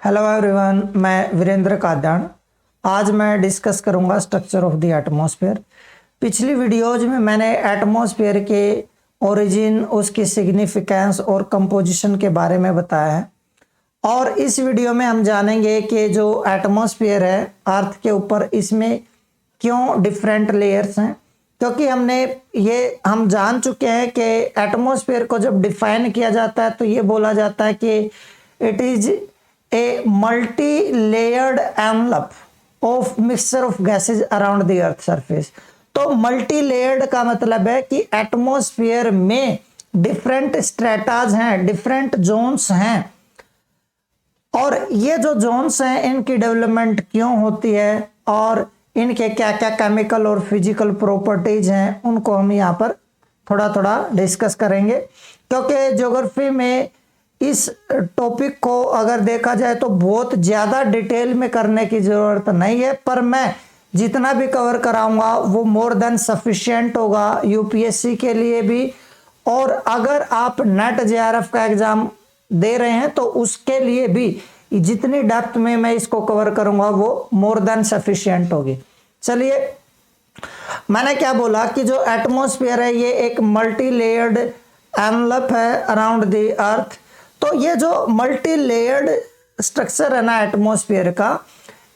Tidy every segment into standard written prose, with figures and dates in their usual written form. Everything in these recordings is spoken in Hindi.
हेलो एवरीवन, मैं वीरेंद्र काद्यान। आज मैं डिस्कस करूंगा स्ट्रक्चर ऑफ द एटमॉस्फेयर। पिछली वीडियोज में मैंने एटमॉस्फेयर के ओरिजिन, उसकी सिग्निफिकेंस और कंपोजिशन के बारे में बताया है। और इस वीडियो में हम जानेंगे कि जो एटमॉस्फेयर है अर्थ के ऊपर, इसमें क्यों डिफरेंट लेयर्स हैं। क्योंकि हम जान चुके हैं कि एटमॉस्फेयर को जब डिफाइन किया जाता है तो ये बोला जाता है कि it is a multi layered envelope of mixture of gases around the earth surface. तो मल्टी लेयर्ड का मतलब है कि एटमॉस्फेयर में डिफरेंट स्ट्रेटाज हैं, डिफरेंट जोन्स हैं, और ये जो जोन्स हैं इनकी डेवलपमेंट क्यों होती है और इनके क्या क्या केमिकल और फिजिकल प्रॉपर्टीज हैं, उनको हम यहाँ पर थोड़ा थोड़ा डिस्कस करेंगे। क्योंकि ज्योग्राफी में इस टॉपिक को अगर देखा जाए तो बहुत ज़्यादा डिटेल में करने की ज़रूरत नहीं है, पर मैं जितना भी कवर कराऊंगा वो मोर देन सफिशिएंट होगा यूपीएससी के लिए भी। और अगर आप नेट जेआरएफ का एग्ज़ाम दे रहे हैं तो उसके लिए भी जितनी डेप्थ में मैं इसको कवर करूंगा वो मोर देन सफिशिएंट होगी। चलिए, मैंने क्या बोला कि जो एटमॉस्फेयर है ये एक मल्टी लेयर्ड एनवलप है अराउंड द अर्थ। तो ये जो मल्टी लेयर्ड स्ट्रक्चर है ना एटमॉस्फेयर का,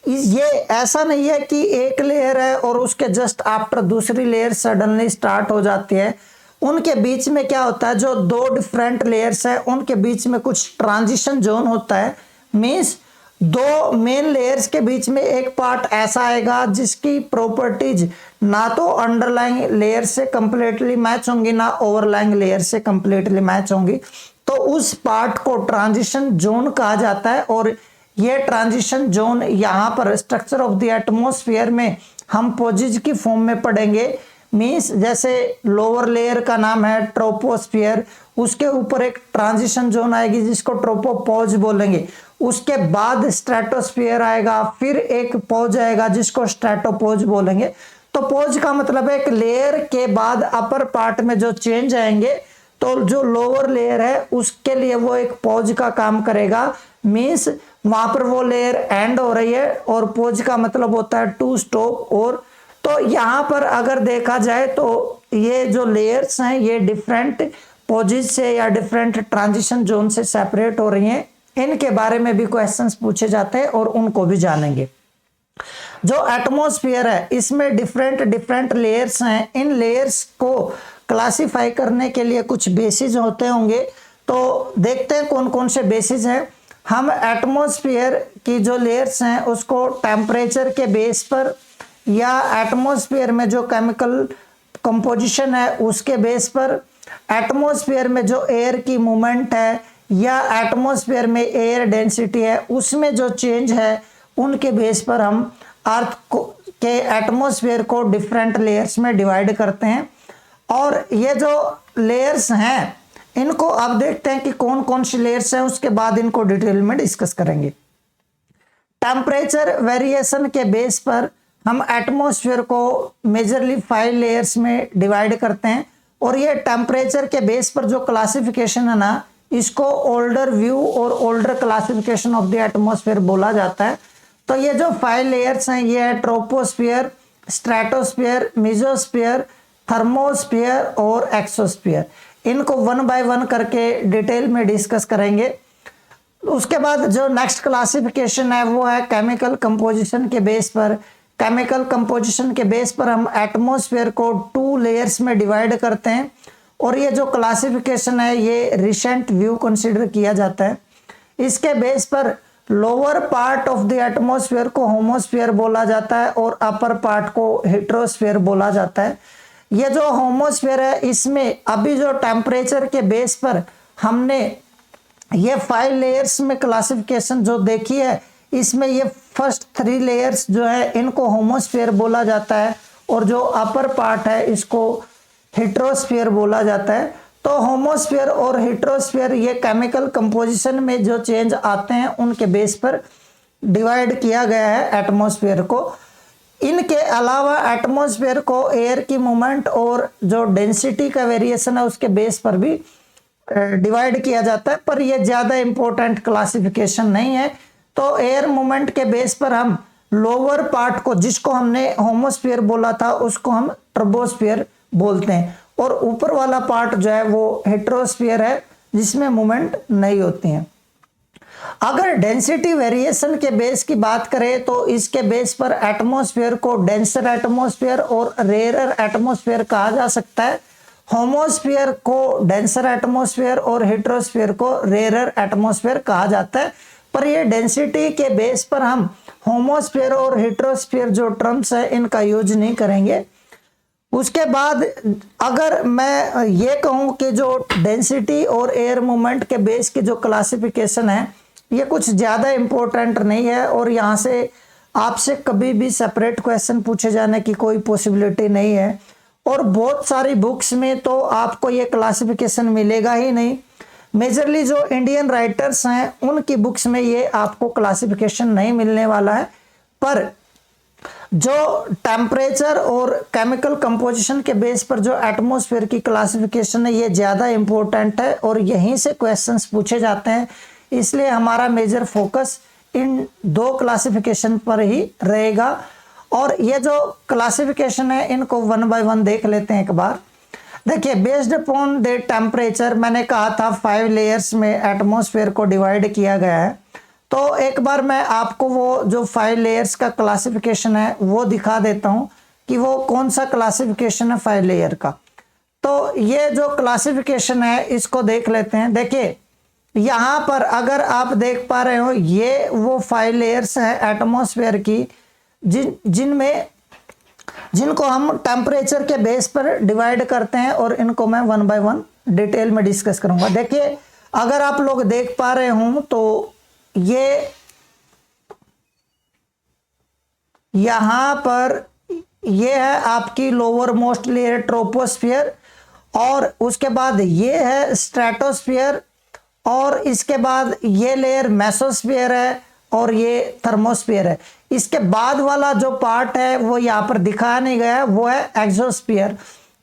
ये ऐसा नहीं है कि एक लेयर है और उसके जस्ट आफ्टर दूसरी लेयर सडनली स्टार्ट हो जाती है। उनके बीच में क्या होता है, जो दो डिफरेंट लेयर्स है उनके बीच में कुछ ट्रांजिशन जोन होता है। मीन्स दो मेन लेयर्स के बीच में एक पार्ट ऐसा आएगा जिसकी प्रॉपर्टीज ना तो अंडरलाइंग लेयर से कंप्लीटली मैच होंगी ना ओवरलाइंग लेयर से कंप्लीटली मैच होंगी। तो उस पार्ट को ट्रांजिशन जोन कहा जाता है। और ये ट्रांजिशन जोन यहाँ पर स्ट्रक्चर ऑफ द एटमॉस्फेयर में हम पोजिज की फॉर्म में पढ़ेंगे। मीन्स जैसे लोअर लेयर का नाम है ट्रोपोस्फियर, उसके ऊपर एक ट्रांजिशन जोन आएगी जिसको ट्रोपोपॉज बोलेंगे। उसके बाद स्ट्रेटोस्फियर आएगा, फिर एक पॉज आएगा जिसको स्ट्रेटोपोज बोलेंगे। तो पोज का मतलब है एक लेयर के बाद अपर पार्ट में जो चेंज आएंगे, तो जो लोअर लेयर है उसके लिए वो एक पॉज का काम करेगा। मीन्स वहां पर वो लेयर एंड हो रही है और पॉज का मतलब होता है टू स्टॉप। और तो यहाँ पर अगर देखा जाए तो ये जो लेयर्स हैं ये डिफरेंट पॉजेज से या डिफरेंट ट्रांजिशन जोन से सेपरेट हो रही हैं। इनके बारे में भी क्वेश्चंस पूछे जाते हैं और उनको भी जानेंगे। जो एटमॉस्फेयर है इसमें डिफरेंट डिफरेंट लेयर्स हैं। इन लेयर्स को क्लासिफाई करने के लिए कुछ बेसिस होते होंगे, तो देखते हैं कौन कौन से बेसिस हैं। हम एटमॉस्फेयर की जो लेयर्स हैं उसको टेम्परेचर के बेस पर या एटमॉस्फेयर में जो केमिकल कंपोजिशन है उसके बेस पर, एटमॉस्फेयर में जो एयर की मूवमेंट है या एटमॉस्फेयर में एयर डेंसिटी है उसमें जो चेंज है उनके बेस पर हम अर्थ के एटमॉस्फेयर को डिफरेंट लेयर्स में डिवाइड करते हैं। और ये जो लेयर्स हैं इनको अब देखते हैं कि कौन कौन सी लेयर्स हैं, उसके बाद इनको डिटेल में डिस्कस करेंगे। टेम्परेचर वेरिएशन के बेस पर हम एटमॉस्फेयर को मेजरली 5 लेयर्स में डिवाइड करते हैं। और ये टेम्परेचर के बेस पर जो क्लासिफिकेशन है ना, इसको ओल्डर व्यू और older classification of the atmosphere बोला जाता है। तो ये जो 5 लेयर्स हैं ये है ट्रोपोस्फियर, स्ट्रेटोस्फियर, मेसोस्फियर, थर्मोस्फियर और एक्सोस्फियर। इनको 1 बाय 1 करके डिटेल में डिस्कस करेंगे। उसके बाद जो नेक्स्ट क्लासिफिकेशन है वो है केमिकल कंपोजिशन के बेस पर। केमिकल कंपोजिशन के बेस पर हम एटमॉस्फेयर को 2 लेयर्स में डिवाइड करते हैं। और ये जो क्लासिफिकेशन है ये रिसेंट व्यू कंसीडर किया जाता है। इसके बेस पर lower part of the atmosphere को होमोस्फियर बोला जाता है और अपर पार्ट को हेट्रोस्फियर बोला जाता है। ये जो होमोस्फियर है इसमें अभी जो टेम्परेचर के बेस पर हमने ये 5 लेयर्स में क्लासिफिकेशन जो देखी है, इसमें ये फर्स्ट 3 लेयर्स जो है इनको होमोस्फियर बोला जाता है और जो अपर पार्ट है इसको हेट्रोस्फियर बोला जाता है। तो होमोस्फियर और हेट्रोस्फियर ये केमिकल कंपोजिशन में जो चेंज आते हैं उनके बेस पर डिवाइड किया गया है एटमॉस्फेयर को। इनके अलावा एटमॉस्फेयर को एयर की मूवमेंट और जो डेंसिटी का वेरिएशन है उसके बेस पर भी डिवाइड किया जाता है, पर यह ज़्यादा इंपॉर्टेंट क्लासिफिकेशन नहीं है। तो एयर मूवमेंट के बेस पर हम लोअर पार्ट को, जिसको हमने होमोस्फीयर बोला था, उसको हम ट्रबोस्फीयर बोलते हैं, और ऊपर वाला पार्ट जो है वो हेट्रोस्फीयर है, जिसमें मूवमेंट नहीं होती है। अगर डेंसिटी वेरिएशन के बेस की बात करें तो इसके बेस पर एटमॉस्फेयर को डेंसर एटमॉस्फेयर और रेयरर एटमॉस्फेयर कहा जा सकता है। होमोस्फीयर को डेंसर एटमॉस्फेयर और हेट्रोस्फीयर को रेयरर एटमॉस्फेयर कहा जाता है। पर ये डेंसिटी के बेस पर हम होमोस्फीयर और हेट्रोस्फीयर जो टर्म्स है इनका यूज नहीं करेंगे। उसके बाद अगर मैं ये कहूँ कि जो डेंसिटी और एयर मूवमेंट के बेस की जो क्लासिफिकेशन है ये कुछ ज़्यादा इम्पोर्टेंट नहीं है, और यहाँ से आपसे कभी भी सेपरेट क्वेश्चन पूछे जाने की कोई पॉसिबिलिटी नहीं है, और बहुत सारी बुक्स में तो आपको ये क्लासिफिकेशन मिलेगा ही नहीं। मेजरली जो इंडियन राइटर्स हैं उनकी बुक्स में ये आपको क्लासिफिकेशन नहीं मिलने वाला है। पर जो टेम्परेचर और केमिकल कंपोजिशन के बेस पर जो एटमॉस्फेयर की क्लासिफिकेशन है ये ज़्यादा इम्पोर्टेंट है, और यहीं से क्वेश्चंस पूछे जाते हैं। इसलिए हमारा मेजर फोकस इन दो क्लासिफिकेशन पर ही रहेगा। और ये जो क्लासिफिकेशन है इनको वन बाय वन देख लेते हैं एक बार। देखिए, बेस्ड अपॉन द टेम्परेचर, मैंने कहा था 5 लेयर्स में एटमॉस्फेयर को डिवाइड किया गया है। तो एक बार मैं आपको वो जो 5 लेयर्स का क्लासिफिकेशन है वो दिखा देता हूँ कि वो कौन सा क्लासिफिकेशन है 5 लेयर का। तो ये जो क्लासिफिकेशन है इसको देख लेते हैं। देखिए, यहाँ पर अगर आप देख पा रहे हो ये वो 5 लेयर्स हैं एटमॉस्फेयर की, जिनको हम टेम्परेचर के बेस पर डिवाइड करते हैं, और इनको मैं वन बाय वन डिटेल में डिस्कस करूंगा। देखिए, अगर आप लोग देख पा रहे हो तो ये यहां पर ये है आपकी लोअर मोस्ट लेयर ट्रोपोस्फियर, और उसके बाद ये है स्ट्रेटोस्फियर, और इसके बाद ये लेयर मेसोस्फियर है, और ये थर्मोस्फियर है। इसके बाद वाला जो पार्ट है वो यहाँ पर दिखाया नहीं गया है, वो है एक्सोस्फियर।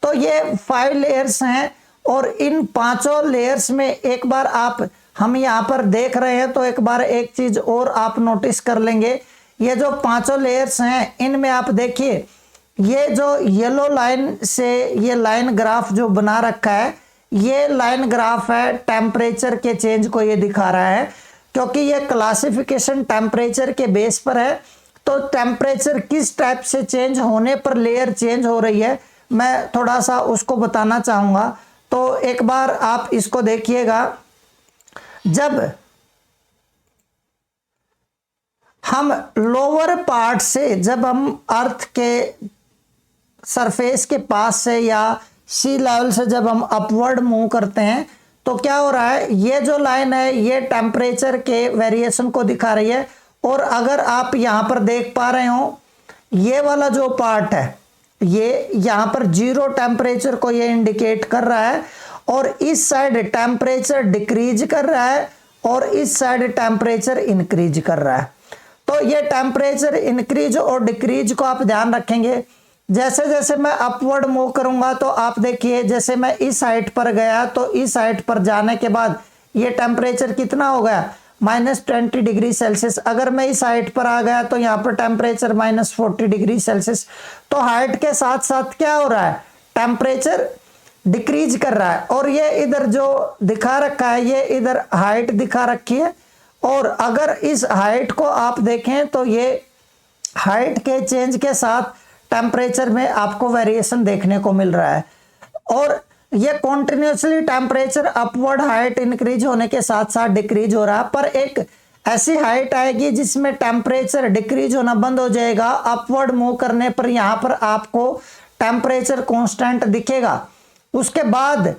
तो ये 5 लेयर्स हैं, और इन पांचों लेयर्स में एक बार हम यहाँ पर देख रहे हैं तो एक बार एक चीज और आप नोटिस कर लेंगे। ये जो पांचों लेयर्स हैं इनमें आप देखिए, ये जो येलो लाइन से ये लाइन ग्राफ जो बना रखा है, ये लाइन ग्राफ है टेम्परेचर के चेंज को ये दिखा रहा है, क्योंकि ये क्लासिफिकेशन टेम्परेचर के बेस पर है। तो टेम्परेचर किस टाइप से चेंज होने पर लेयर चेंज हो रही है, मैं थोड़ा सा उसको बताना चाहूँगा। तो एक बार आप इसको देखिएगा, जब हम लोअर पार्ट से, जब हम अर्थ के सरफेस के पास से या सी लेवल से जब हम अपवर्ड मूव करते हैं तो क्या हो रहा है, ये जो लाइन है ये टेम्परेचर के वेरिएशन को दिखा रही है। और अगर आप यहाँ पर देख पा रहे हो, ये वाला जो पार्ट है ये यहाँ पर 0 टेम्परेचर को ये इंडिकेट कर रहा है, और इस साइड टेम्परेचर डिक्रीज कर रहा है, और इस साइड टेम्परेचर इंक्रीज कर रहा है। तो ये टेम्परेचर इंक्रीज और डिक्रीज को आप ध्यान रखेंगे। जैसे जैसे मैं अपवर्ड मूव करूंगा तो आप देखिए, जैसे मैं इस हाइट पर गया तो इस हाइट पर जाने के बाद ये टेम्परेचर कितना हो गया, -20 डिग्री सेल्सियस। अगर मैं इस हाइट पर आ गया तो यहाँ पर टेम्परेचर -40 डिग्री सेल्सियस। तो हाइट के साथ साथ क्या हो रहा है, टेम्परेचर डिक्रीज कर रहा है। और ये इधर जो दिखा रखा है, ये इधर हाइट दिखा रखी है, और अगर इस हाइट को आप देखें तो ये हाइट के चेंज के साथ टेम्परेचर में आपको वेरिएशन देखने को मिल रहा है। और ये continuously temperature upward height increase होने के साथ साथ डिक्रीज हो रहा है, पर एक ऐसी हाइट आएगी जिसमें टेम्परेचर डिक्रीज होना बंद हो जाएगा। अपवर्ड मूव करने पर यहाँ पर आपको टेम्परेचर कांस्टेंट दिखेगा। उसके बाद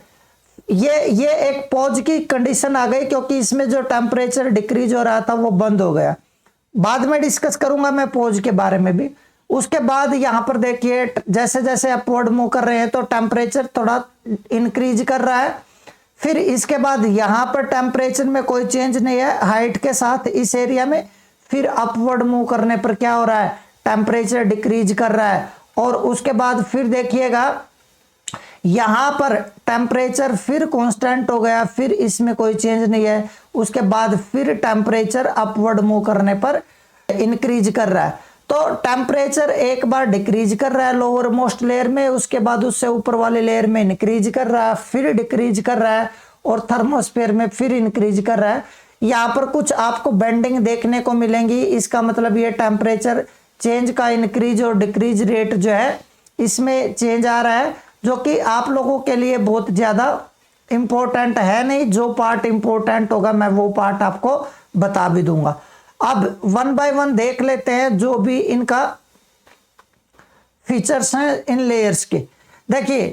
ये एक पॉज की कंडीशन आ गई, क्योंकि इसमें जो टेम्परेचर डिक्रीज हो रहा था वो बंद हो गया। बाद में डिस्कस करूंगा मैं पॉज के बारे में भी। उसके बाद यहाँ पर देखिए, जैसे जैसे अपवर्ड मूव कर रहे हैं तो टेम्परेचर थोड़ा इंक्रीज कर रहा है। फिर इसके बाद यहाँ पर टेम्परेचर में कोई चेंज नहीं है हाइट के साथ इस एरिया में। फिर अपवर्ड मूव करने पर क्या हो रहा है, टेम्परेचर डिक्रीज कर रहा है। और उसके बाद फिर देखिएगा, यहाँ पर टेम्परेचर फिर कांस्टेंट हो गया, फिर इसमें कोई चेंज नहीं है। उसके बाद फिर टेम्परेचर अपवर्ड मूव करने पर इंक्रीज कर रहा है। तो टेम्परेचर एक बार डिक्रीज कर रहा है लोअर मोस्ट लेयर में, उसके बाद उससे ऊपर वाले लेयर में इंक्रीज कर रहा है, फिर डिक्रीज कर रहा है और थर्मोस्फेयर में फिर इंक्रीज कर रहा है। यहाँ पर कुछ आपको बेंडिंग देखने को मिलेंगी, इसका मतलब ये टेम्परेचर चेंज का इंक्रीज और डिक्रीज रेट जो है इसमें चेंज आ रहा है, जो कि आप लोगों के लिए बहुत ज़्यादा इम्पोर्टेंट है नहीं। जो पार्ट इम्पोर्टेंट होगा मैं वो पार्ट आपको बता भी दूंगा। अब वन बाय वन देख लेते हैं जो भी इनका फीचर्स हैं इन लेयर्स के। देखिए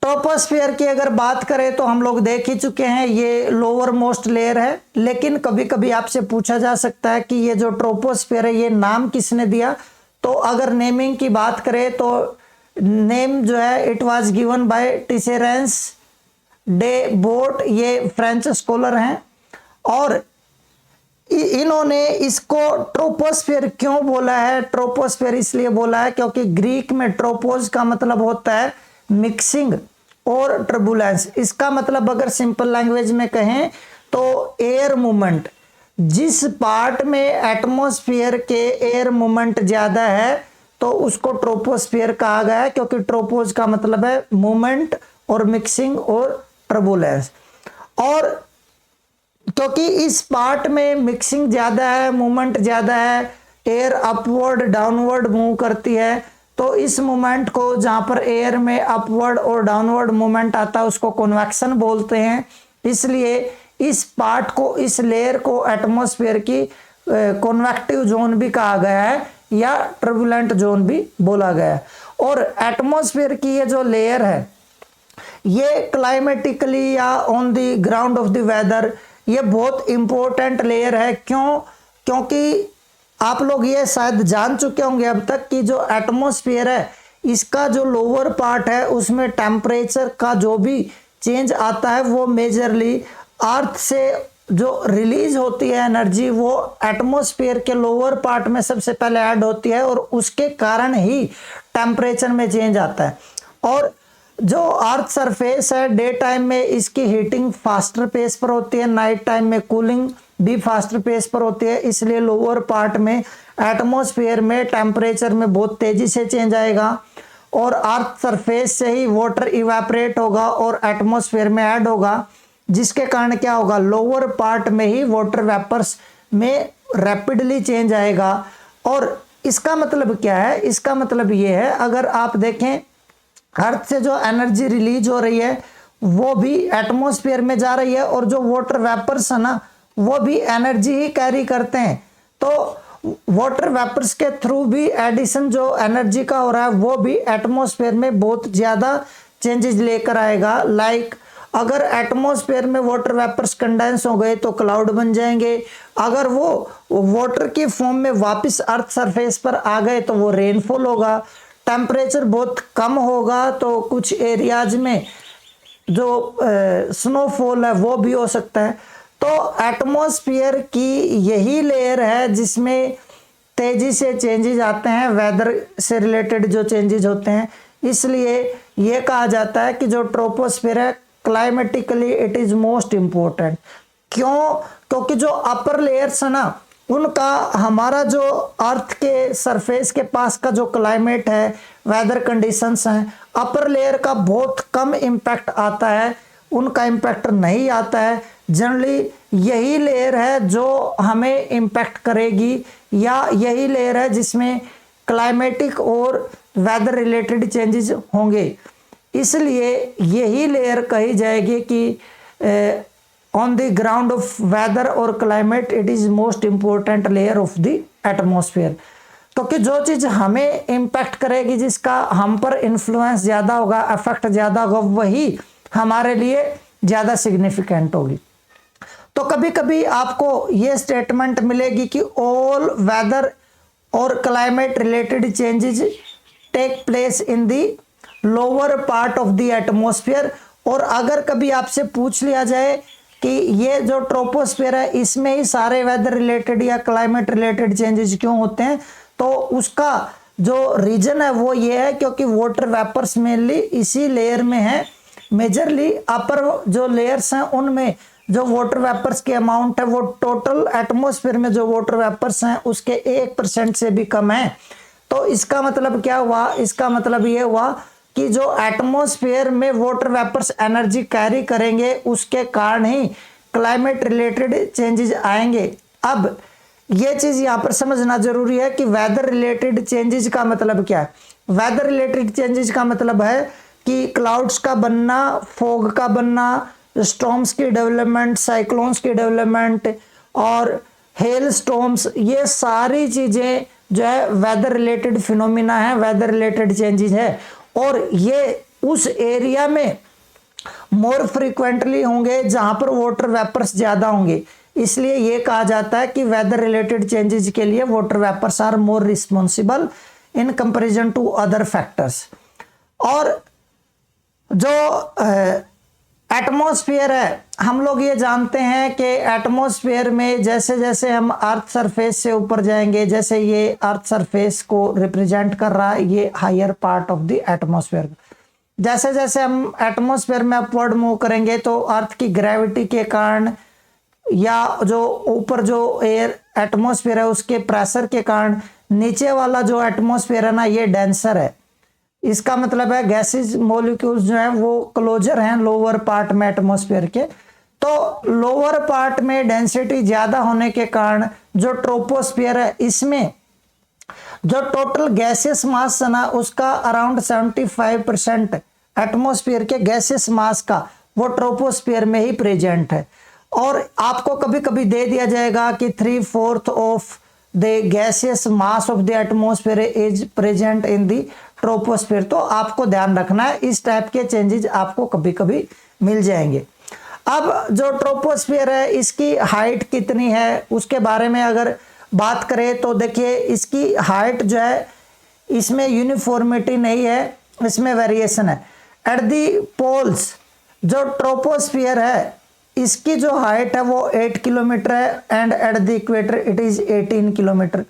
ट्रोपोस्फियर की अगर बात करें तो हम लोग देख ही चुके हैं, ये लोअर मोस्ट लेयर है। लेकिन कभी कभी आपसे पूछा जा सकता है कि ये जो ट्रोपोस्फियर है ये नाम किसने दिया। तो अगर नेमिंग की बात करें तो नेम जो है it was given by Teisserenc de Bort, ये फ्रेंच स्कॉलर हैं और इन्होंने इसको ट्रोपोस्फियर क्यों बोला है। ट्रोपोस्फियर इसलिए बोला है क्योंकि ग्रीक में ट्रोपोज का मतलब होता है मिक्सिंग और टर्बुलेंस। इसका मतलब अगर सिंपल लैंग्वेज में कहें तो एयर मूवमेंट, जिस पार्ट में एटमॉस्फेयर के एयर मूवमेंट ज़्यादा है तो उसको ट्रोपोस्फियर कहा गया है, क्योंकि ट्रोपोज का मतलब है मूवमेंट और मिक्सिंग और टर्बुलेंस। और क्योंकि इस पार्ट में मिक्सिंग ज़्यादा है, मूवमेंट ज़्यादा है, एयर अपवर्ड डाउनवर्ड मूव करती है, तो इस मूवमेंट को जहाँ पर एयर में अपवर्ड और डाउनवर्ड मूवमेंट आता है उसको कन्वेक्शन बोलते हैं। इसलिए इस पार्ट को, इस लेयर को एटमॉस्फेयर की कन्वेक्टिव जोन भी कहा गया है या टर्बुलेंट जोन भी बोला गया है। और एटमॉस्फेयर की ये जो लेयर है ये क्लाइमेटिकली या on the ground of the weather ये बहुत इंपॉर्टेंट लेयर है। क्यों? क्योंकि आप लोग ये शायद जान चुके होंगे अब तक कि जो एटमॉस्फेयर है इसका जो लोअर पार्ट है उसमें टेम्परेचर का जो भी चेंज आता है वो मेजरली अर्थ से जो रिलीज होती है एनर्जी वो एटमॉस्फेयर के लोअर पार्ट में सबसे पहले ऐड होती है और उसके कारण ही टेम्परेचर में चेंज आता है। और जो अर्थ सरफेस है डे टाइम में इसकी हीटिंग फास्टर पेस पर होती है, नाइट टाइम में कूलिंग भी फास्टर पेस पर होती है। इसलिए लोअर पार्ट में एटमॉस्फेयर में टेम्परेचर में बहुत तेजी से चेंज आएगा और अर्थ सरफेस से ही वाटर इवेपोरेट होगा और एटमॉस्फेयर में ऐड होगा, जिसके कारण क्या होगा, लोअर पार्ट में ही वाटर वेपर्स में रैपिडली चेंज आएगा। और इसका मतलब क्या है? इसका मतलब ये है, अगर आप देखें अर्थ से जो एनर्जी रिलीज हो रही है वो भी एटमॉस्फेयर में जा रही है और जो वाटर वेपर्स है ना वो भी एनर्जी ही कैरी करते हैं। तो वाटर वेपर्स के थ्रू भी एडिशन जो एनर्जी का हो रहा है वो भी एटमॉस्फेयर में बहुत ज़्यादा चेंजेस लेकर आएगा। लाइक अगर एटमॉस्फेयर में वाटर वेपर्स कंडेंस हो गए तो क्लाउड बन जाएंगे, अगर वो वाटर की फॉर्म में वापस अर्थ सरफेस पर आ गए तो वो रेनफॉल होगा। टेम्परेचर बहुत कम होगा तो कुछ एरियाज में जो स्नोफॉल है वो भी हो सकता है। तो एटमॉस्फेयर की यही लेयर है जिसमें तेजी से चेंजेस आते हैं, वेदर से रिलेटेड जो चेंजेस होते हैं। इसलिए ये कहा जाता है कि जो ट्रोपोस्फेयर है climatically it is most important. क्यों? क्योंकि जो अपर लेयर्स है ना उनका हमारा जो अर्थ के सरफेस के पास का जो क्लाइमेट है, वेदर कंडीशंस हैं, अपर लेयर का बहुत कम इम्पैक्ट आता है, उनका इम्पैक्ट नहीं आता है। जनरली यही लेयर है जो हमें इम्पैक्ट करेगी या यही लेयर है जिसमें क्लाइमेटिक और वेदर रिलेटेड चेंजेस होंगे। इसलिए यही लेयर कही जाएगी कि on the ground of weather और climate it is most important layer of the atmosphere. क्योंकि जो चीज़ हमें इम्पैक्ट करेगी, जिसका हम पर इन्फ्लुएंस ज़्यादा होगा, अफेक्ट ज़्यादा होगा, वही हमारे लिए ज़्यादा सिग्निफिकेंट होगी। तो कभी कभी आपको ये स्टेटमेंट मिलेगी कि ऑल वेदर और climate related changes take place in the lower part of the atmosphere. और अगर कभी आपसे पूछ लिया जाए कि ये जो ट्रोपोस्फेयर है इसमें ही सारे वेदर रिलेटेड या क्लाइमेट रिलेटेड चेंजेस क्यों होते हैं, तो उसका जो रीजन है वो ये है क्योंकि वाटर वेपर्स मेनली इसी लेयर में है। मेजरली अपर जो लेयर्स हैं उनमें जो वाटर वेपर्स की अमाउंट है वो टोटल एटमॉस्फेयर में जो वाटर वेपर्स हैं उसके 1% से भी कम है। तो इसका मतलब क्या हुआ, इसका मतलब ये हुआ कि जो एटमॉस्फेयर में वाटर वेपर्स एनर्जी कैरी करेंगे उसके कारण ही क्लाइमेट रिलेटेड चेंजेस आएंगे। अब ये चीज यहाँ पर समझना जरूरी है कि वेदर रिलेटेड चेंजेस का मतलब क्या है। वेदर रिलेटेड चेंजेस का मतलब है कि क्लाउड्स का बनना, फॉग का बनना, स्टॉर्म्स की डेवलपमेंट, साइक्लोन्स की डेवलपमेंट और हेल स्टॉर्म्स, ये सारी चीजें जो है वेदर रिलेटेड फिनोमिना है, वेदर रिलेटेड चेंजेस है। और ये उस एरिया में मोर फ्रीक्वेंटली होंगे जहां पर वाटर वेपर्स ज्यादा होंगे। इसलिए ये कहा जाता है कि वेदर रिलेटेड चेंजेस के लिए water vapours are more responsible in comparison to other factors. और जो एटमॉस्फेयर है, हम लोग ये जानते हैं कि एटमॉस्फेयर में जैसे जैसे हम अर्थ सरफेस से ऊपर जाएंगे, जैसे ये अर्थ सरफेस को रिप्रेजेंट कर रहा है, ये higher part of the atmosphere. जैसे जैसे हम एटमॉस्फेयर में अपवर्ड मूव करेंगे तो अर्थ की ग्रेविटी के कारण या जो ऊपर जो एयर एटमॉस्फेयर है उसके प्रेशर के कारण नीचे वाला जो एटमॉस्फेयर है ना, ये डेंसर है। इसका मतलब है गैसेज मॉलिक्यूल्स जो है वो क्लोजर हैं लोअर पार्ट में एटमॉस्फेयर के। तो लोअर पार्ट में डेंसिटी ज्यादा होने के कारण जो ट्रोपोस्फियर है इसमें जो टोटल गैसेस मास है ना उसका अराउंड 75% एटमॉस्फेयर के गैसेस मास का वो ट्रोपोस्फियर में ही प्रेजेंट है। और आपको कभी कभी दे दिया जाएगा कि 3/4 of the gaseous mass of the atmosphere is present in the troposphere. तो आपको ध्यान रखना है, इस टाइप के चेंजेस आपको कभी कभी मिल जाएंगे। अब जो ट्रोपोस्फेयर है इसकी हाइट कितनी है उसके बारे में अगर बात करें तो देखिए इसकी हाइट जो है इसमें यूनिफॉर्मिटी नहीं है, इसमें वेरिएशन है। एट दी पोल्स जो ट्रोपोस्फियर है इसकी जो हाइट है वो 8 किलोमीटर है and at the equator it is 18 kilometre.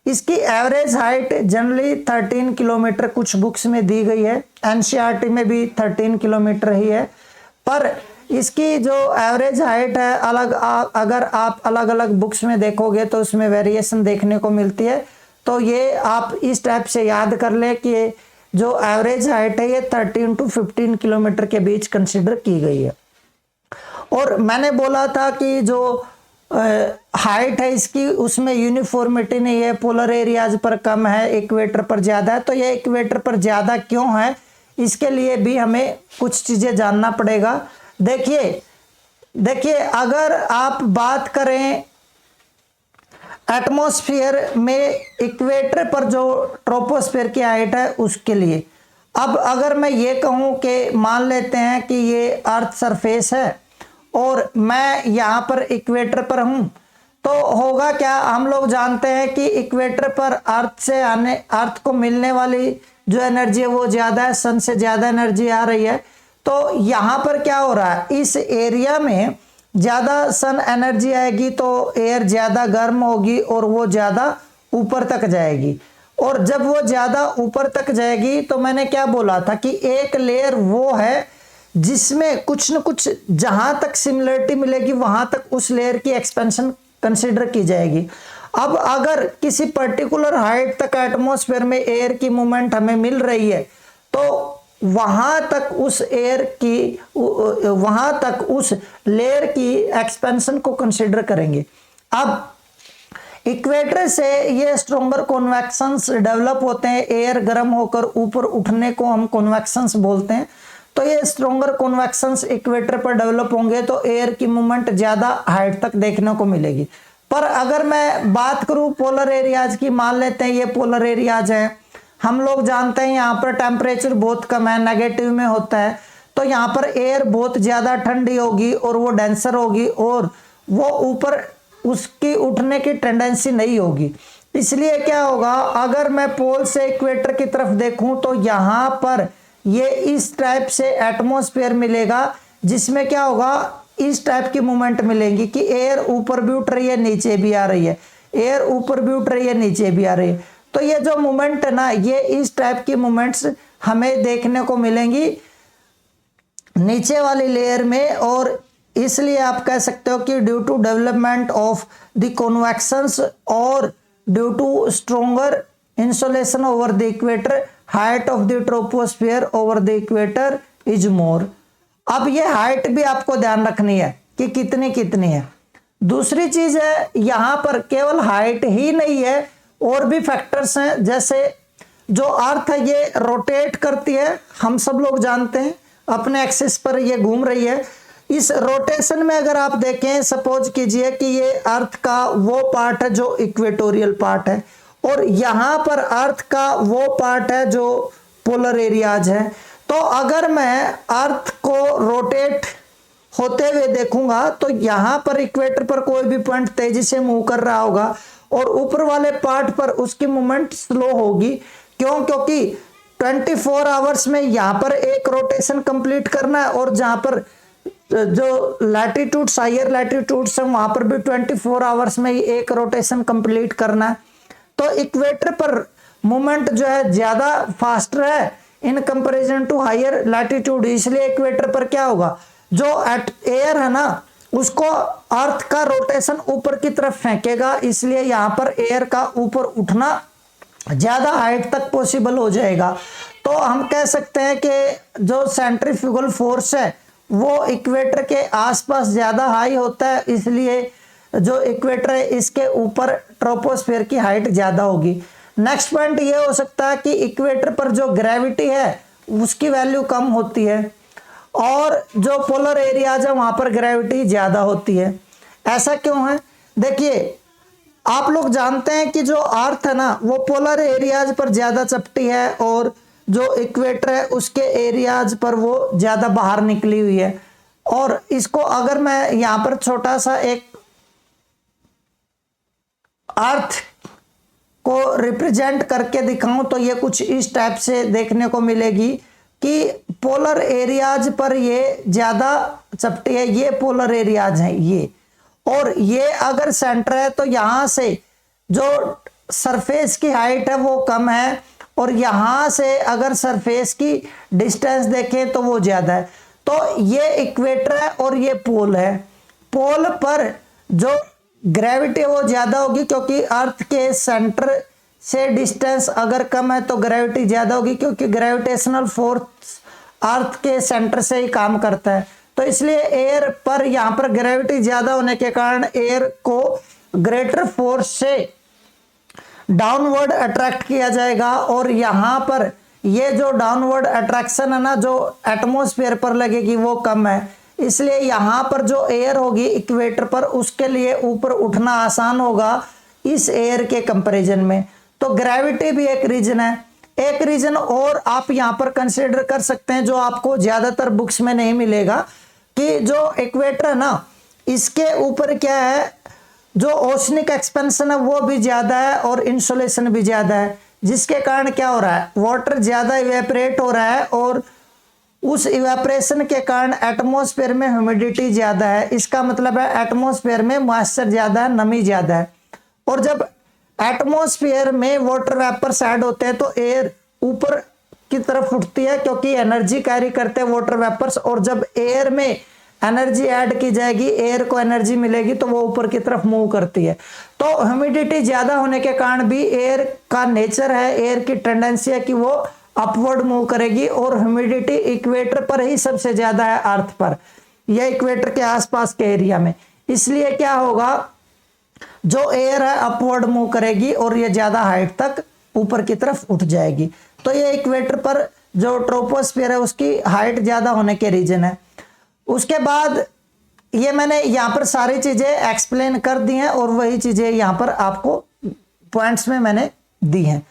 इसकी एवरेज हाइट जनरली 13 किलोमीटर कुछ बुक्स में दी गई है, एनसीईआरटी में भी 13 किलोमीटर ही है। पर इसकी जो एवरेज हाइट है अगर आप अलग अलग बुक्स में देखोगे तो उसमें वेरिएशन देखने को मिलती है। तो ये आप इस टाइप से याद कर ले कि जो एवरेज हाइट है ये 13 to 15 किलोमीटर के बीच कंसिडर की गई है। और मैंने बोला था कि जो हाइट है इसकी उसमें यूनिफॉर्मिटी नहीं है, पोलर एरियाज पर कम है, इक्वेटर पर ज़्यादा है। तो ये इक्वेटर पर ज़्यादा क्यों है इसके लिए भी हमें कुछ चीज़ें जानना पड़ेगा। देखिए अगर आप बात करें एटमॉस्फेयर में इक्वेटर पर जो ट्रोपोस्फेयर की हाइट है उसके लिए, अब अगर मैं ये कहूँ कि मान लेते हैं कि ये अर्थ सरफेस है और मैं यहाँ पर इक्वेटर पर हूँ तो होगा क्या, हम लोग जानते हैं कि इक्वेटर पर अर्थ को मिलने वाली जो एनर्जी है वो ज़्यादा है, सन से ज़्यादा एनर्जी आ रही है। तो यहाँ पर क्या हो रहा है, इस एरिया में ज़्यादा सन एनर्जी आएगी तो एयर ज़्यादा गर्म होगी और वो ज़्यादा ऊपर तक जाएगी। और जब वो ज़्यादा ऊपर तक जाएगी तो मैंने क्या बोला था कि एक लेयर वो है जिसमें कुछ न कुछ जहां तक सिमिलरिटी मिलेगी वहां तक उस लेयर की एक्सपेंशन कंसीडर की जाएगी। अब अगर किसी पर्टिकुलर हाइट तक एटमॉस्फेयर में एयर की मूवमेंट हमें मिल रही है तो वहां तक उस लेयर की एक्सपेंशन को कंसीडर करेंगे। अब इक्वेटर से ये स्ट्रॉन्गर कन्वेक्शंस डेवलप होते हैं, एयर गर्म होकर ऊपर उठने को हम कन्वेक्शंस बोलते हैं। तो ये स्ट्रॉन्गर कन्वेक्शंस इक्वेटर पर डेवलप होंगे तो एयर की मूवमेंट ज़्यादा हाइट तक देखने को मिलेगी। पर अगर मैं बात करूं पोलर एरियाज की, मान लेते हैं ये पोलर एरियाज हैं, हम लोग जानते हैं यहाँ पर टेम्परेचर बहुत कम है, नेगेटिव में होता है, तो यहाँ पर एयर बहुत ज़्यादा ठंडी होगी और वो डेंसर होगी और वो ऊपर उसकी उठने की टेंडेंसी नहीं होगी। इसलिए क्या होगा, अगर मैं पोल से इक्वेटर की तरफ देखूं तो यहाँ पर ये इस टाइप से एटमॉस्फेयर मिलेगा जिसमें क्या होगा, इस टाइप की मूवमेंट मिलेंगी कि एयर ऊपर भी उठ रही है नीचे भी आ रही है, एयर ऊपर भी उठ रही है नीचे भी आ रही है। तो ये जो मूवमेंट है ना, ये इस टाइप की मूवमेंट्स हमें देखने को मिलेंगी नीचे वाली लेयर में और इसलिए आप कह सकते हो कि due to development of the convections और due to stronger insulation over the equator height of the troposphere over the equator is more. अब ये हाइट भी आपको ध्यान रखनी है कि कितनी कितनी है। दूसरी चीज है, यहां पर केवल हाइट ही नहीं है, और भी फैक्टर्स हैं, जैसे जो अर्थ है ये रोटेट करती है, हम सब लोग जानते हैं अपने एक्सिस पर ये घूम रही है। इस रोटेशन में अगर आप देखें, सपोज कीजिए कि ये अर्थ का वो पार्ट है जो इक्वेटोरियल पार्ट है, और यहां पर अर्थ का वो पार्ट है जो पोलर एरियाज है। तो अगर मैं अर्थ को रोटेट होते हुए देखूंगा तो यहां पर इक्वेटर पर कोई भी पॉइंट तेजी से मूव कर रहा होगा, और ऊपर वाले पार्ट पर उसकी मूवमेंट स्लो होगी। क्यों? क्योंकि 24 आवर्स में यहां पर एक रोटेशन कंप्लीट करना है, और जहां पर जो लैटिट्यूड्स हायर लैटिट्यूड्स है वहां पर भी 24 आवर्स में एक रोटेशन कंप्लीट करना है। तो इक्वेटर पर मूवमेंट जो है ज्यादा फास्टर है in comparison to higher latitude. इसलिए इक्वेटर पर क्या होगा, जो एयर है ना उसको अर्थ का रोटेशन ऊपर की तरफ फेंकेगा, इसलिए यहां पर एयर का ऊपर उठना ज्यादा हाइट तक पॉसिबल हो जाएगा। तो हम कह सकते हैं कि जो सेंट्रीफ्यूगल फोर्स है वो इक्वेटर के आसपास ज्यादा हाई होता है, इसलिए जो इक्वेटर है इसके ऊपर ट्रोपोस्फियर की हाइट ज्यादा होगी। नेक्स्ट पॉइंट ये हो सकता है कि इक्वेटर पर जो ग्रेविटी है उसकी वैल्यू कम होती है, और जो पोलर एरियाज है वहां पर ग्रेविटी ज्यादा होती है। ऐसा क्यों है? देखिए, आप लोग जानते हैं कि जो अर्थ है ना वो पोलर एरियाज पर ज्यादा चपटी है, और जो इक्वेटर है उसके एरियाज पर वो ज्यादा बाहर निकली हुई है। और इसको अगर मैं यहां पर छोटा सा एक अर्थ को रिप्रेजेंट करके दिखाऊं तो ये कुछ इस टाइप से देखने को मिलेगी कि पोलर एरियाज पर ये ज्यादा चपटी है, ये पोलर एरियाज हैं ये, और ये अगर सेंटर है तो यहां से जो सरफेस की हाइट है वो कम है, और यहां से अगर सरफेस की डिस्टेंस देखें तो वो ज्यादा है। तो ये इक्वेटर है और ये पोल है। पोल पर जो ग्रेविटी वो ज्यादा होगी, क्योंकि अर्थ के सेंटर से डिस्टेंस अगर कम है तो ग्रेविटी ज्यादा होगी, क्योंकि ग्रेविटेशनल फोर्स अर्थ के सेंटर से ही काम करता है। तो इसलिए एयर पर यहां पर ग्रेविटी ज्यादा होने के कारण एयर को ग्रेटर फोर्स से डाउनवर्ड अट्रैक्ट किया जाएगा, और यहां पर ये जो डाउनवर्ड अट्रैक्शन है ना जो एटमॉस्फेयर पर लगेगी वो कम है, इसलिए यहां पर जो एयर होगी इक्वेटर पर उसके लिए ऊपर उठना आसान होगा इस एयर के कंपैरिजन में। तो ग्रेविटी भी एक रीजन है। एक रीजन और आप यहां पर कंसीडर कर सकते हैं जो आपको ज्यादातर बुक्स में नहीं मिलेगा, कि जो इक्वेटर है ना इसके ऊपर क्या है, जो ओशनिक एक्सपेंशन है वो भी ज्यादा है और इंसुलेशन भी ज्यादा है, जिसके कारण क्या हो रहा है, वाटर ज्यादा इवेपोरेट हो रहा है, और उस इवेपोरेशन के कारण एटमॉस्फेयर में ह्यूमिडिटी ज्यादा है। इसका मतलब है एटमॉस्फेयर में मॉइस्चर ज्यादा है, नमी ज्यादा है। और जब एटमॉस्फेयर में वाटर वेपर्स ऐड होते हैं तो एयर ऊपर की तरफ उठती है, क्योंकि एनर्जी कैरी करते हैं वाटर वेपर्स, और जब एयर में एनर्जी ऐड की जाएगी, एयर को एनर्जी मिलेगी तो वो ऊपर की तरफ मूव करती है। तो ह्यूमिडिटी ज्यादा होने के कारण भी एयर का नेचर है, एयर की टेंडेंसी है कि वो अपवर्ड मूव करेगी, और ह्यूमिडिटी इक्वेटर पर ही सबसे ज्यादा है अर्थ पर, यह इक्वेटर के आसपास के एरिया में। इसलिए क्या होगा, जो एयर है अपवर्ड मूव करेगी और ये ज्यादा हाइट तक ऊपर की तरफ उठ जाएगी। तो ये इक्वेटर पर जो ट्रोपोस्फियर है उसकी हाइट ज्यादा होने के रीजन है। उसके बाद ये मैंने यहाँ पर सारी चीजें एक्सप्लेन कर दी हैं, और वही चीजें यहाँ पर आपको पॉइंट्स में मैंने दी हैं।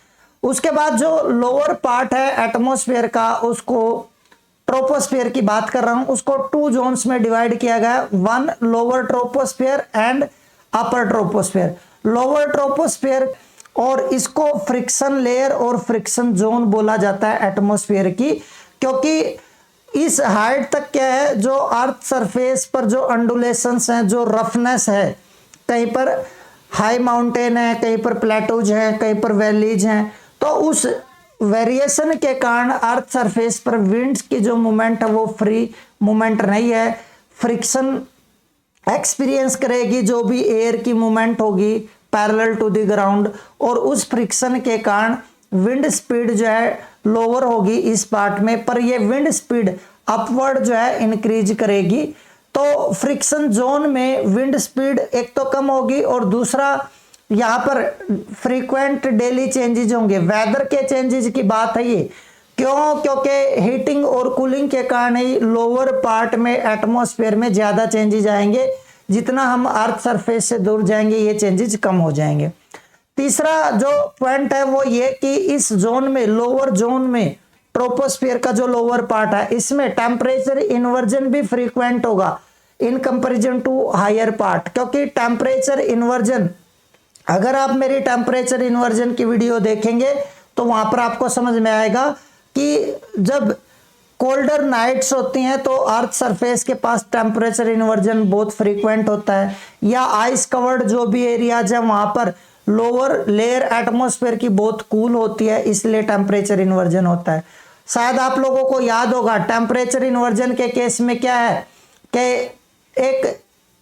उसके बाद जो लोअर पार्ट है एटमॉस्फेयर का, उसको ट्रोपोस्फियर की बात कर रहा हूं, उसको 2 जोन्स में डिवाइड किया गया, one lower troposphere and upper troposphere. Lower troposphere और इसको फ्रिक्शन लेयर और फ्रिक्शन जोन बोला जाता है एटमॉस्फेयर की, क्योंकि इस हाइट तक क्या है, जो अर्थ सरफेस पर जो अंडुलेशंस हैं, जो रफनेस है, कहीं पर हाई माउंटेन है, कहीं पर प्लेटोज हैं, कहीं पर वैलीज हैं, तो उस वेरिएशन के कारण अर्थ सरफेस पर विंड्स की जो मूवमेंट है वो फ्री मूवमेंट नहीं है, फ्रिक्शन एक्सपीरियंस करेगी जो भी एयर की मूवमेंट होगी पैरेलल टू द ग्राउंड, और उस फ्रिक्शन के कारण विंड स्पीड जो है लोअर होगी इस पार्ट में, पर ये विंड स्पीड अपवर्ड जो है इंक्रीज करेगी। तो फ्रिक्शन जोन में विंड स्पीड एक तो कम होगी, और दूसरा यहाँ पर फ्रीक्वेंट डेली चेंजेज होंगे। वेदर के चेंजेज की बात है ये, क्यों? क्योंकि हीटिंग और कूलिंग के कारण ही लोअर पार्ट में एटमॉस्फेयर में ज़्यादा चेंजेज आएंगे। जितना हम अर्थ सरफेस से दूर जाएंगे ये चेंजेज कम हो जाएंगे। तीसरा जो पॉइंट है वो ये कि इस जोन में, लोअर जोन में, ट्रोपोस्फियर का जो लोअर पार्ट है इसमें टेम्परेचर इन्वर्जन भी फ्रीक्वेंट होगा in comparison to higher part. क्योंकि टेम्परेचर इन्वर्जन, अगर आप मेरी टेम्परेचर इन्वर्जन की वीडियो देखेंगे तो वहां पर आपको समझ में आएगा कि जब कोल्डर नाइट्स होती हैं तो अर्थ सरफेस के पास टेम्परेचर इन्वर्जन बहुत फ्रीक्वेंट होता है, या आइस कवर्ड जो भी एरियाज है वहां पर लोअर लेयर एटमॉस्फेयर की बहुत कूल होती है, इसलिए टेम्परेचर इन्वर्जन होता है। शायद आप लोगों को याद होगा टेम्परेचर इन्वर्जन के केस में क्या है कि एक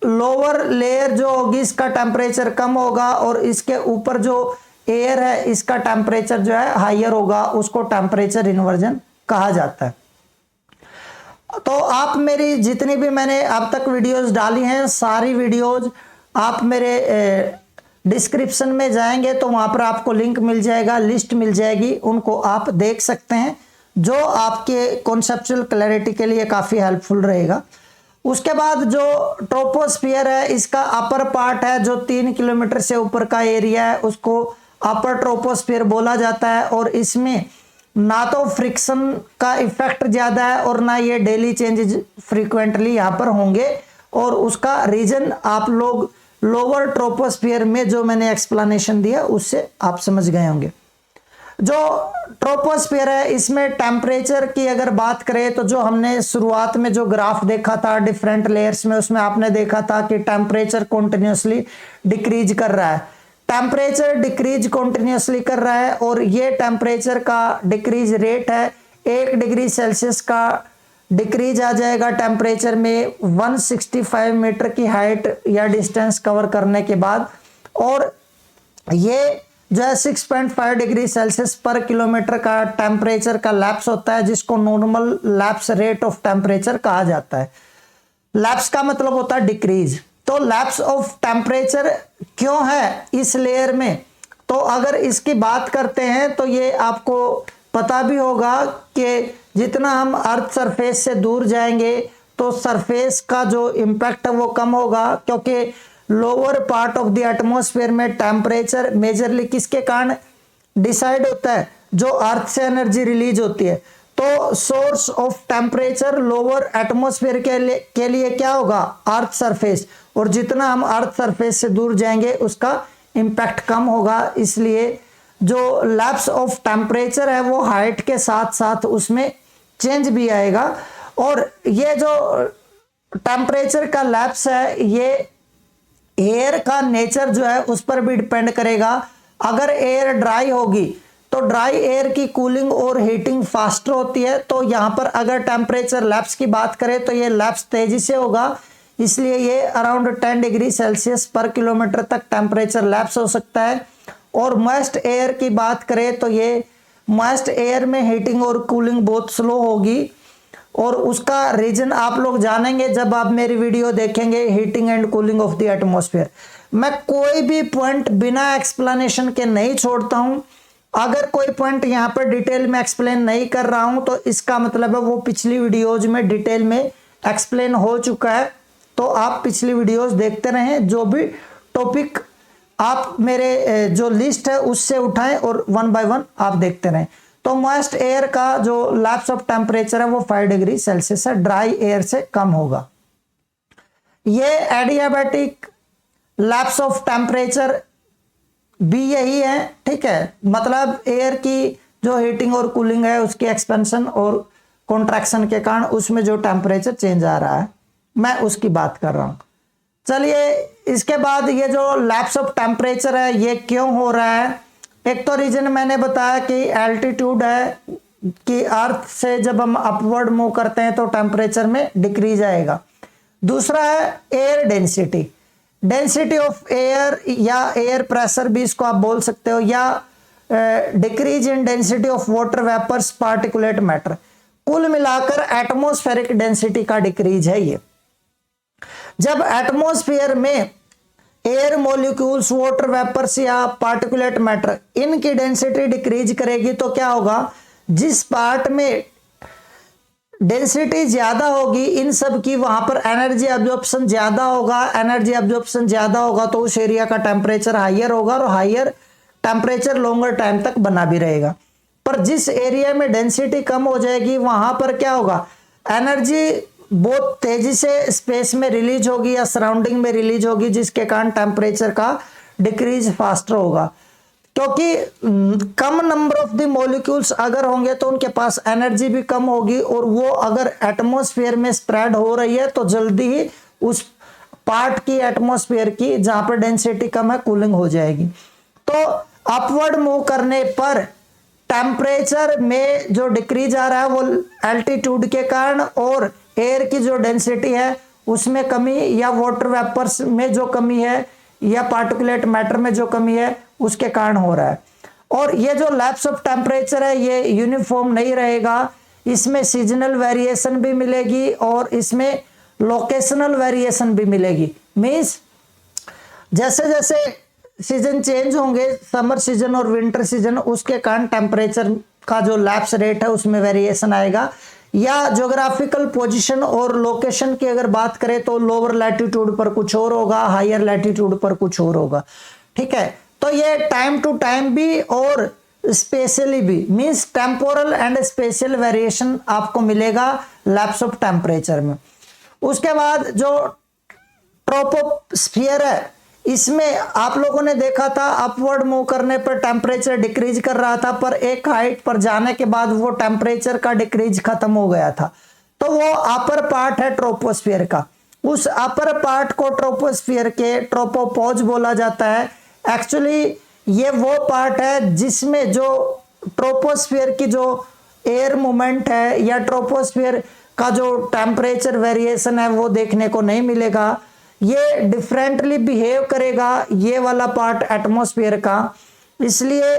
लोअर लेयर जो होगी इसका टेम्परेचर कम होगा, और इसके ऊपर जो एयर है इसका टेम्परेचर जो है हायर होगा, उसको टेम्परेचर इन्वर्जन कहा जाता है। तो आप मेरी जितनी भी मैंने अब तक वीडियोस डाली हैं, सारी वीडियोस आप मेरे डिस्क्रिप्शन में जाएंगे तो वहां पर आपको लिंक मिल जाएगा, लिस्ट मिल जाएगी, उनको आप देख सकते हैं, जो आपके कॉन्सेप्चुअल क्लैरिटी के लिए काफ़ी हेल्पफुल रहेगा। उसके बाद जो ट्रोपोस्फियर है इसका अपर पार्ट है, जो 3 किलोमीटर से ऊपर का एरिया है उसको अपर ट्रोपोस्फियर बोला जाता है, और इसमें ना तो फ्रिक्शन का इफेक्ट ज़्यादा है और ना ये डेली चेंजेस फ्रीक्वेंटली यहाँ पर होंगे, और उसका रीजन आप लोग लोअर ट्रोपोस्फियर में जो मैंने एक्सप्लेनेशन दिया उससे आप समझ गए होंगे। जो ट्रोपोस्फियर है इसमें टेम्परेचर की अगर बात करें तो जो हमने शुरुआत में जो ग्राफ देखा था डिफरेंट लेयर्स में, उसमें आपने देखा था कि टेम्परेचर कॉन्टिन्यूसली डिक्रीज कर रहा है, टेम्परेचर डिक्रीज कॉन्टिन्यूसली कर रहा है, और ये टेम्परेचर का डिक्रीज रेट है 1 डिग्री सेल्सियस का डिक्रीज आ जाएगा टेम्परेचर में 165 मीटर की हाइट या डिस्टेंस कवर करने के बाद, और ये जो है 6.5 डिग्री सेल्सियस पर किलोमीटर का टेम्परेचर का लैप्स होता है, जिसको normal lapse rate of temperature कहा जाता है। लैप्स का मतलब होता है डिक्रीज। तो लैप्स ऑफ टेम्परेचर क्यों है इस लेयर में, तो अगर इसकी बात करते हैं तो ये आपको पता भी होगा कि जितना हम अर्थ सरफेस से दूर जाएंगे तो सरफेस का जो इम्पैक्ट है वो कम होगा, क्योंकि lower part of the atmosphere में टेम्परेचर मेजरली किसके कारण डिसाइड होता है, जो अर्थ से एनर्जी रिलीज होती है। तो source of temperature lower atmosphere के लिए क्या होगा, अर्थ सरफेस, और जितना हम अर्थ सरफेस से दूर जाएंगे उसका इम्पैक्ट कम होगा, इसलिए जो लैप्स ऑफ टेम्परेचर है वो हाइट के साथ साथ उसमें चेंज भी आएगा। और ये जो टेम्परेचर का लैप्स है ये एयर का नेचर जो है उस पर भी डिपेंड करेगा। अगर एयर ड्राई होगी तो ड्राई एयर की कूलिंग और हीटिंग फास्टर होती है, तो यहाँ पर अगर टेम्परेचर लैप्स की बात करें तो ये लैप्स तेजी से होगा, इसलिए ये अराउंड 10 डिग्री सेल्सियस पर किलोमीटर तक टेम्परेचर लैप्स हो सकता है। और मॉइस्ट एयर की बात करें तो ये मॉइस्ट एयर में हीटिंग और कूलिंग बहुत स्लो होगी, और उसका रीजन आप लोग जानेंगे जब आप मेरी वीडियो देखेंगे heating and cooling of the atmosphere. मैं कोई भी पॉइंट बिना एक्सप्लेनेशन के नहीं छोड़ता हूं। अगर कोई पॉइंट यहाँ पर डिटेल में एक्सप्लेन नहीं कर रहा हूं तो इसका मतलब है वो पिछली वीडियोज में डिटेल में एक्सप्लेन हो चुका है, तो आप पिछली वीडियोज देखते रहें। जो भी टॉपिक आप मेरे जो लिस्ट है उससे उठाएं और 1 बाय 1 आप देखते रहें। तो मॉइस्ट एयर का जो लैप्स ऑफ टेम्परेचर है वो 5 डिग्री सेल्सियस है, ड्राई एयर से कम होगा। ये एडियाबैटिक लैप्स ऑफ टेम्परेचर भी यही है, ठीक है, मतलब एयर की जो हीटिंग और कूलिंग है उसकी एक्सपेंशन और कॉन्ट्रैक्शन के कारण उसमें जो टेम्परेचर चेंज आ रहा है मैं उसकी बात कर रहा हूं। चलिए इसके बाद ये जो लैप्स ऑफ टेम्परेचर है ये क्यों हो रहा है। एक तो रीजन मैंने बताया कि एल्टीट्यूड है, कि अर्थ से जब हम अपवर्ड मूव करते हैं तो टेम्परेचर में डिक्रीज आएगा। दूसरा है air density, density of air या एयर प्रेशर भी इसको आप बोल सकते हो, या decrease in density of water vapours particulate matter. कुल मिलाकर एटमॉस्फेरिक डेंसिटी का डिक्रीज है ये। जब एटमॉस्फेयर में एयर मॉलिक्यूल्स, वाटर वेपर्स या पार्टिकुलेट मैटर इनकी डेंसिटी डिक्रीज करेगी तो क्या होगा, जिस पार्ट में डेंसिटी ज्यादा होगी इन सब की, वहां पर एनर्जी एब्जॉर्प्शन ज्यादा होगा। एनर्जी एब्जॉर्प्शन ज्यादा होगा तो उस एरिया का टेम्परेचर हाइयर होगा, और हाइयर टेम्परेचर लॉन्गर टाइम तक बना भी रहेगा। पर जिस एरिया में डेंसिटी कम हो जाएगी वहां पर क्या होगा, एनर्जी बहुत तेजी से स्पेस में रिलीज होगी या सराउंडिंग में रिलीज होगी, जिसके कारण टेम्परेचर का डिक्रीज फास्टर होगा। क्योंकि कम नंबर ऑफ द मॉलिक्यूल्स अगर होंगे तो उनके पास एनर्जी भी कम होगी, और वो अगर एटमॉस्फेयर में स्प्रेड हो रही है तो जल्दी ही उस पार्ट की एटमॉस्फेयर की जहां पर डेंसिटी कम है कूलिंग हो जाएगी। तो अपवर्ड मूव करने पर टेम्परेचर में जो डिक्रीज आ रहा है वो एल्टीट्यूड के कारण, और एयर की जो डेंसिटी है उसमें कमी, या वाटर वेपर्स में जो कमी है, या पार्टिकुलेट मैटर में जो कमी है उसके कारण हो रहा है। और ये जो लैप्स ऑफ टेम्परेचर है ये यूनिफॉर्म नहीं रहेगा, इसमें सीजनल वेरिएशन भी मिलेगी और इसमें लोकेशनल वेरिएशन भी मिलेगी। मींस जैसे जैसे सीजन चेंज होंगे, समर सीजन और विंटर सीजन, उसके कारण टेम्परेचर का जो लैप्स रेट है उसमें वेरिएशन आएगा। या ज्योग्राफिकल पोजीशन और लोकेशन की अगर बात करें तो लोअर लैटिट्यूड पर कुछ और होगा, हायर लैटिट्यूड पर कुछ और होगा। ठीक है, तो ये टाइम टू टाइम भी और स्पेशली भी, means temporal and special variation आपको मिलेगा लैप्स ऑफ टेम्परेचर में। उसके बाद जो ट्रोपोस्फियर है, इसमें आप लोगों ने देखा था अपवर्ड मूव करने पर टेम्परेचर डिक्रीज कर रहा था, पर एक हाइट पर जाने के बाद वो टेम्परेचर का डिक्रीज खत्म हो गया था। तो वो अपर पार्ट है ट्रोपोस्फियर का। उस अपर पार्ट को ट्रोपोस्फियर के ट्रोपोपॉज बोला जाता है। एक्चुअली ये वो पार्ट है जिसमें जो ट्रोपोस्फियर की जो एयर मूवमेंट है या ट्रोपोस्फियर का जो टेम्परेचर वेरिएशन है वो देखने को नहीं मिलेगा। ये डिफरेंटली बिहेव करेगा ये वाला पार्ट एटमॉस्फेयर का, इसलिए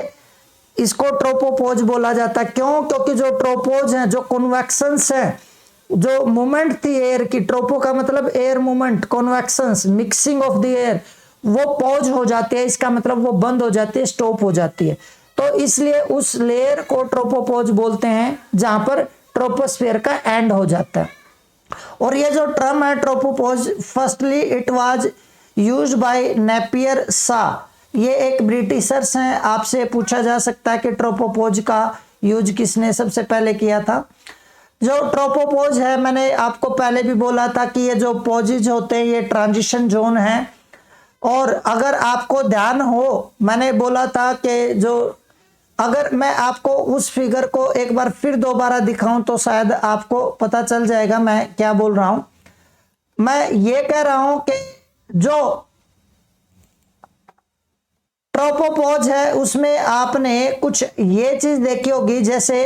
इसको ट्रोपोपोज बोला जाता है। क्यों? क्योंकि जो ट्रोपोज हैं, जो कन्वेक्शंस है, जो मूवमेंट थी एयर की, ट्रोपो का मतलब air movement, convections, mixing of the air, वो पॉज हो जाती है। इसका मतलब वो बंद हो जाती है, स्टॉप हो जाती है। तो इसलिए उस लेयर को ट्रोपोपोज बोलते हैं जहां पर ट्रोपोस्फियर का एंड हो जाता है। और ये जो टर्म है tropopause, firstly it was used by Napier Shaw, ये एक ब्रिटिशर्स हैं। आपसे पूछा जा सकता है कि ट्रोपोपोज का यूज किसने सबसे पहले किया था। जो ट्रोपोपोज है, मैंने आपको पहले भी बोला था कि ये जो पोजेज होते हैं ये ट्रांजिशन जोन है। और अगर आपको ध्यान हो, मैंने बोला था कि जो, अगर मैं आपको उस फिगर को एक बार फिर दोबारा दिखाऊं तो शायद आपको पता चल जाएगा मैं क्या बोल रहा हूं। मैं ये कह रहा हूं कि जो ट्रोपोपोज है उसमें आपने कुछ ये चीज देखी होगी, जैसे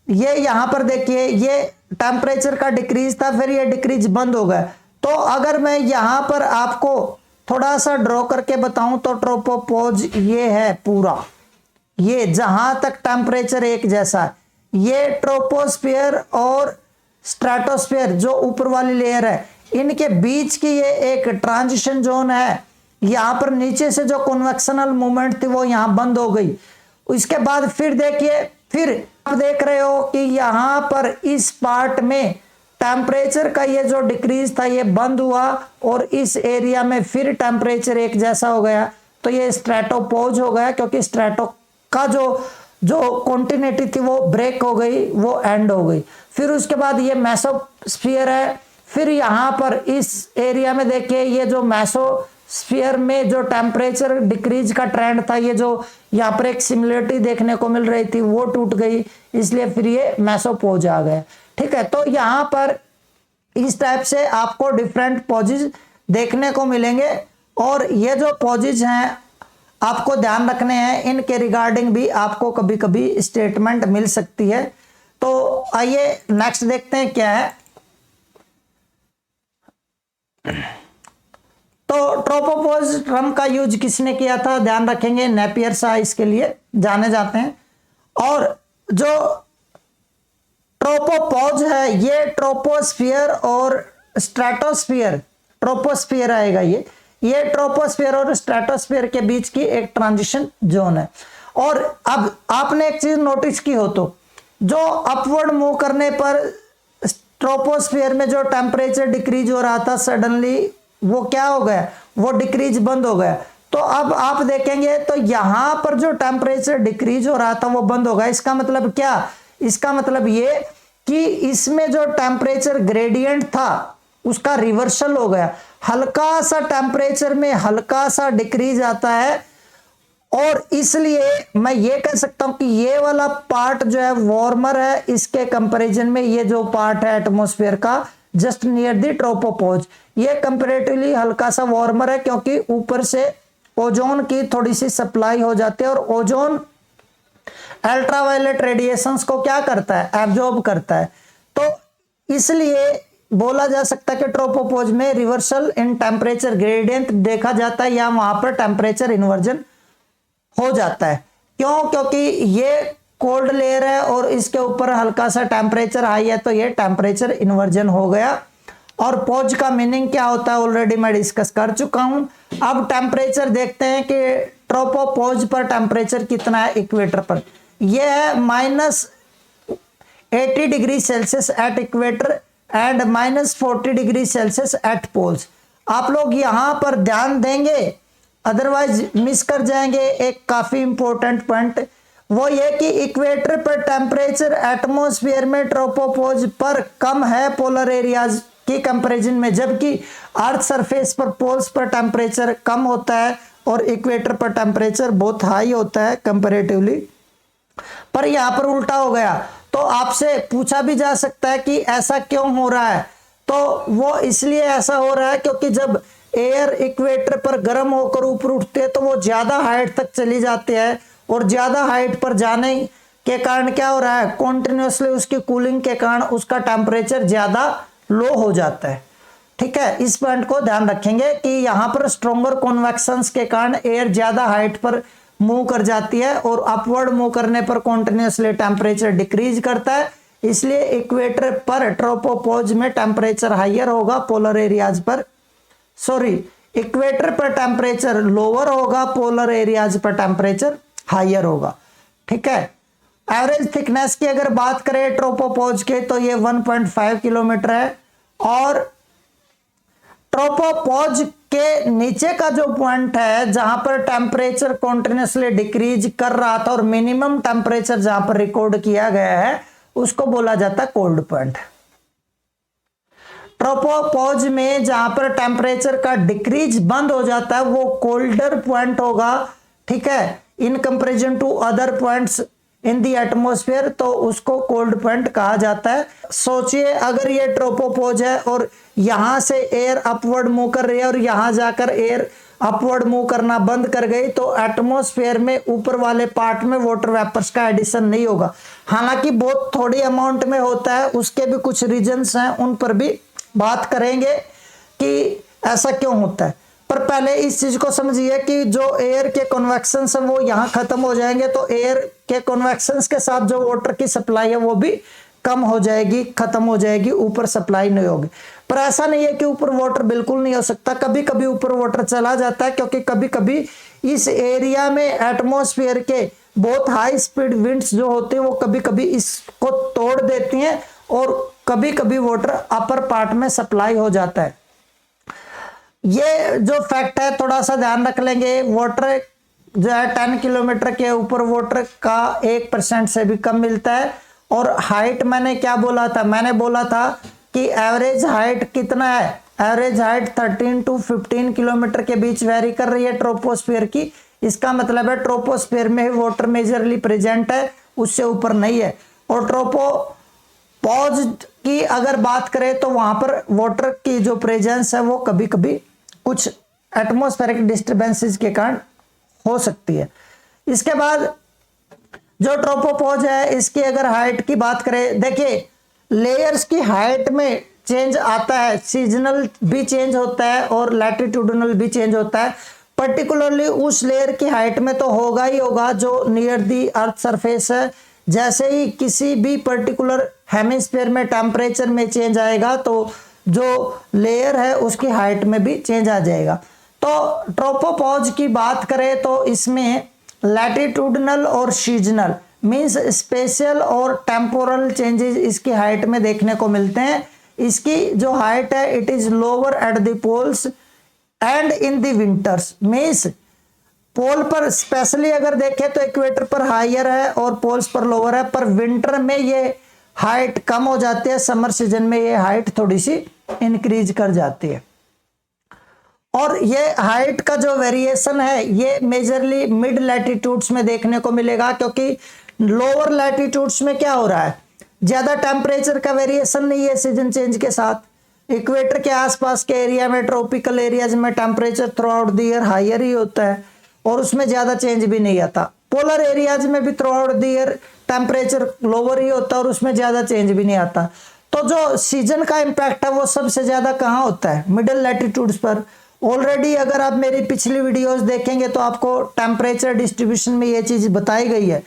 ये यहां पर देखिए, ये टेम्परेचर का डिक्रीज था, फिर ये डिक्रीज बंद हो गया। तो अगर मैं यहां पर आपको थोड़ा सा ड्रॉ करके बताऊं तो ट्रोपोपोज ये है पूरा, ये जहां तक टेम्परेचर एक जैसा है, ये ट्रोपोस्फियर और स्ट्रेटोस्फियर जो ऊपर वाली लेयर है, इनके बीच की ये एक ट्रांजिशन जोन है। यहां पर नीचे से जो कन्वेक्शनल मूवमेंट थी वो यहां बंद हो गई। इसके बाद फिर देखिए, फिर आप देख रहे हो कि यहां पर इस पार्ट में टेम्परेचर का ये जो डिक्रीज था ये बंद हुआ, और इस एरिया में फिर टेम्परेचर एक जैसा हो गया। तो ये स्ट्रेटोपोज हो गया, क्योंकि स्ट्रेटो का जो कॉन्टिन्यूटी थी वो ब्रेक हो गई, वो एंड हो गई। फिर उसके बाद ये मेसोस्फियर है। फिर यहाँ पर इस एरिया में देखिए, ये जो मेसोस्फियर में जो टेम्परेचर डिक्रीज का ट्रेंड था, ये जो यहाँ पर एक सिमिलरिटी देखने को मिल रही थी वो टूट गई, इसलिए फिर ये मेसोपोज आ गया। ठीक है, तो यहाँ पर इस टाइप से आपको डिफरेंट पोजेज देखने को मिलेंगे। और ये जो पोजेज हैं आपको ध्यान रखने हैं, इनके रिगार्डिंग भी आपको कभी कभी स्टेटमेंट मिल सकती है। तो आइए नेक्स्ट देखते हैं क्या है। तो ट्रोपोपॉज टर्म का यूज किसने किया था, ध्यान रखेंगे, नेपियर शाह इसके लिए जाने जाते हैं। और जो ट्रोपोपॉज है ये ट्रोपोस्फियर और स्ट्रेटोस्फियर, ट्रोपोस्फियर आएगा ये ट्रोपोस्फियर और स्ट्रेटोस्फियर के बीच की एक ट्रांजिशन जोन है। और अब आपने एक चीज नोटिस की हो तो जो अपवर्ड मूव करने पर ट्रोपोस्फियर में जो टेम्परेचर डिक्रीज हो रहा था सडनली वो क्या हो गया, वो डिक्रीज बंद हो गया। तो अब आप देखेंगे तो यहां पर जो टेम्परेचर डिक्रीज हो रहा था वो बंद हो गया। इसका मतलब क्या, इसका मतलब ये कि इसमें जो टेम्परेचर ग्रेडियंट था उसका रिवर्सल हो गया, हल्का सा टेम्परेचर में हल्का सा डिक्रीज आता है। और इसलिए मैं ये कह सकता हूं कि ये वाला पार्ट जो है वार्मर है इसके कंपैरिजन में, ये जो पार्ट है एटमॉस्फेयर का जस्ट नियर द ट्रोपोपॉज ये कंपैरेटिवली हल्का सा वार्मर है, क्योंकि ऊपर से ओजोन की थोड़ी सी सप्लाई हो जाती है और ओजोन अल्ट्रावायलेट रेडिएशंस को क्या करता है, एब्जॉर्ब करता है। तो इसलिए बोला जा सकता है कि ट्रोपोपॉज में रिवर्सल इन टेम्परेचर ग्रेडियंट देखा जाता है या वहां पर टेम्परेचर इन्वर्जन हो जाता है। क्यों, क्योंकि ये कोल्ड लेयर है और इसके ऊपर हल्का सा टेम्परेचर हाई है तो ये टेम्परेचर इन्वर्जन हो गया। और पोज का मीनिंग क्या होता है ऑलरेडी मैं डिस्कस कर चुका हूं। अब टेम्परेचर देखते हैं कि ट्रोपोपॉज पर टेम्परेचर कितना है इक्वेटर पर, यह है -80 degree Celsius at equator and -40 degree Celsius at poles. आप लोग यहां पर ध्यान देंगे अदरवाइज मिस कर जाएंगे एक काफी इंपॉर्टेंट पॉइंट, वो ये कि इक्वेटर पर टेम्परेचर एटमॉस्फेयर में ट्रोपोपॉज पर कम है पोलर एरियाज की कंपैरिजन में, जबकि अर्थ सरफेस पर पोल्स पर टेम्परेचर कम होता है और इक्वेटर पर टेम्परेचर बहुत हाई होता है कंपैरेटिवली। पर यहां पर उल्टा हो गया। तो आपसे पूछा भी जा सकता है कि ऐसा क्यों हो रहा है, तो वो इसलिए ऐसा हो रहा है क्योंकि जब एयर इक्वेटर पर गर्म होकर ऊपर उठते हैं तो वो ज्यादा हाइट तक चली जाती है और ज्यादा हाइट पर जाने के कारण क्या हो रहा है, कॉन्टिन्यूसली उसकी कूलिंग के कारण उसका टेम्परेचर ज्यादा लो हो जाता है। ठीक है, इस पॉइंट को ध्यान रखेंगे कि यहां पर स्ट्रॉन्गर कन्वेक्शंस के कारण एयर ज्यादा हाइट पर मूव कर जाती है और अपवर्ड मूव करने पर कॉन्टिन्यूसली टेम्परेचर डिक्रीज करता है। इसलिए इक्वेटर पर ट्रोपोपॉज में टेम्परेचर हाइयर होगा, पोलर एरियाज पर इक्वेटर पर टेम्परेचर लोअर होगा, पोलर एरियाज पर टेम्परेचर हाइयर होगा। ठीक है, एवरेज थिकनेस की अगर बात करें ट्रोपोपॉज के तो ये 1.5 किलोमीटर है। और ट्रोपोपॉज के नीचे का जो पॉइंट है जहां पर टेम्परेचर कॉन्टिन्यूसली डिक्रीज कर रहा था और मिनिमम टेम्परेचर जहां पर रिकॉर्ड किया गया है उसको बोला जाता है कोल्ड पॉइंट। ट्रोपोपॉज में जहां पर टेम्परेचर का डिक्रीज बंद हो जाता है वो कोल्डर पॉइंट होगा। ठीक है, in comparison to other points in the atmosphere, तो उसको कोल्ड पॉइंट कहा जाता है। सोचिए अगर ये ट्रोपोपॉज है और यहां से एयर अपवर्ड मूव कर रही है और यहां जाकर एयर अपवर्ड मूव करना बंद कर गई तो एटमॉस्फेयर में ऊपर वाले पार्ट में वाटर वेपर्स का एडिशन नहीं होगा। हालांकि बहुत थोड़ी अमाउंट में होता है, उसके भी कुछ रीजंस हैं, उन पर भी बात करेंगे कि ऐसा क्यों होता है। पर पहले इस चीज को समझिए कि जो एयर के कन्वेक्शंस है वो यहाँ खत्म हो जाएंगे तो एयर के कन्वेक्शंस के साथ जो वाटर की सप्लाई है वो भी कम हो जाएगी, खत्म हो जाएगी, ऊपर सप्लाई नहीं होगी। पर ऐसा नहीं है कि ऊपर वाटर बिल्कुल नहीं हो सकता, कभी कभी ऊपर वाटर चला जाता है क्योंकि कभी कभी इस एरिया में एटमॉस्फेयर के बहुत हाई स्पीड विंड्स जो होते हैं वो कभी कभी इसको तोड़ देती हैं और कभी कभी वाटर अपर पार्ट में सप्लाई हो जाता है। ये जो फैक्ट है थोड़ा सा ध्यान रख लेंगे। वाटर जो है 10 किलोमीटर के ऊपर वाटर का 1% से भी कम मिलता है। और हाइट मैंने क्या बोला था, मैंने बोला था कि एवरेज हाइट कितना है, एवरेज हाइट 13 to 15 किलोमीटर के बीच वेरी कर रही है ट्रोपोस्फेयर की। इसका मतलब है ट्रोपोस्फेयर में वाटर मेजरली प्रेजेंट है, उससे ऊपर नहीं है। और ट्रोपोपॉज की अगर बात करें तो वहां पर वाटर की जो प्रेजेंस है वो कभी कभी कुछ एटमॉस्फेरिक डिस्टर्बेंसेस के कारण हो सकती है। इसके बाद जो ट्रोपोपॉज है इसकी अगर हाइट की बात करें, देखिए लेयर्स की हाइट में चेंज आता है, सीजनल भी चेंज होता है और लैटिट्यूडनल भी चेंज होता है। पर्टिकुलरली उस लेयर की हाइट में तो होगा ही होगा जो नियर दी अर्थ सरफेस है। जैसे ही किसी भी पर्टिकुलर हेमिस्फीयर में टेम्परेचर में चेंज आएगा तो जो लेयर है उसकी हाइट में भी चेंज आ जाएगा। तो ट्रोपोपॉज की बात करें तो इसमें लैटिट्यूडनल और सीजनल मींस स्पेशियल और टेम्पोरल चेंजेस इसकी हाइट में देखने को मिलते हैं। इसकी जो हाइट है it is lower at the poles and in the winters means pole पर स्पेशली अगर देखें तो इक्वेटर पर हायर है और पोल्स पर लोअर है, पर विंटर में ये हाइट कम हो जाती है, समर सीजन में ये हाइट थोड़ी सी इंक्रीज कर जाती है। और ये हाइट का जो वेरिएशन है ये मेजरली मिड लैटिट्यूड्स में देखने को मिलेगा, क्योंकि लोअर लैटिट्यूड्स में क्या हो रहा है, ज्यादा टेम्परेचर का वेरिएशन नहीं है सीजन चेंज के साथ। इक्वेटर के आसपास के एरिया में, ट्रॉपिकल एरियाज में temperature throughout the year higher ही होता है और उसमें ज्यादा चेंज भी नहीं आता। पोलर एरियाज में भी throughout the year temperature lower ही होता है और उसमें ज्यादा चेंज भी नहीं आता। तो जो सीजन का इम्पैक्ट है वो सबसे ज्यादा कहाँ होता है, मिडिल लैटिट्यूड्स पर। ऑलरेडी अगर आप मेरी पिछली वीडियोस देखेंगे तो आपको टेम्परेचर डिस्ट्रीब्यूशन में ये चीज बताई गई है।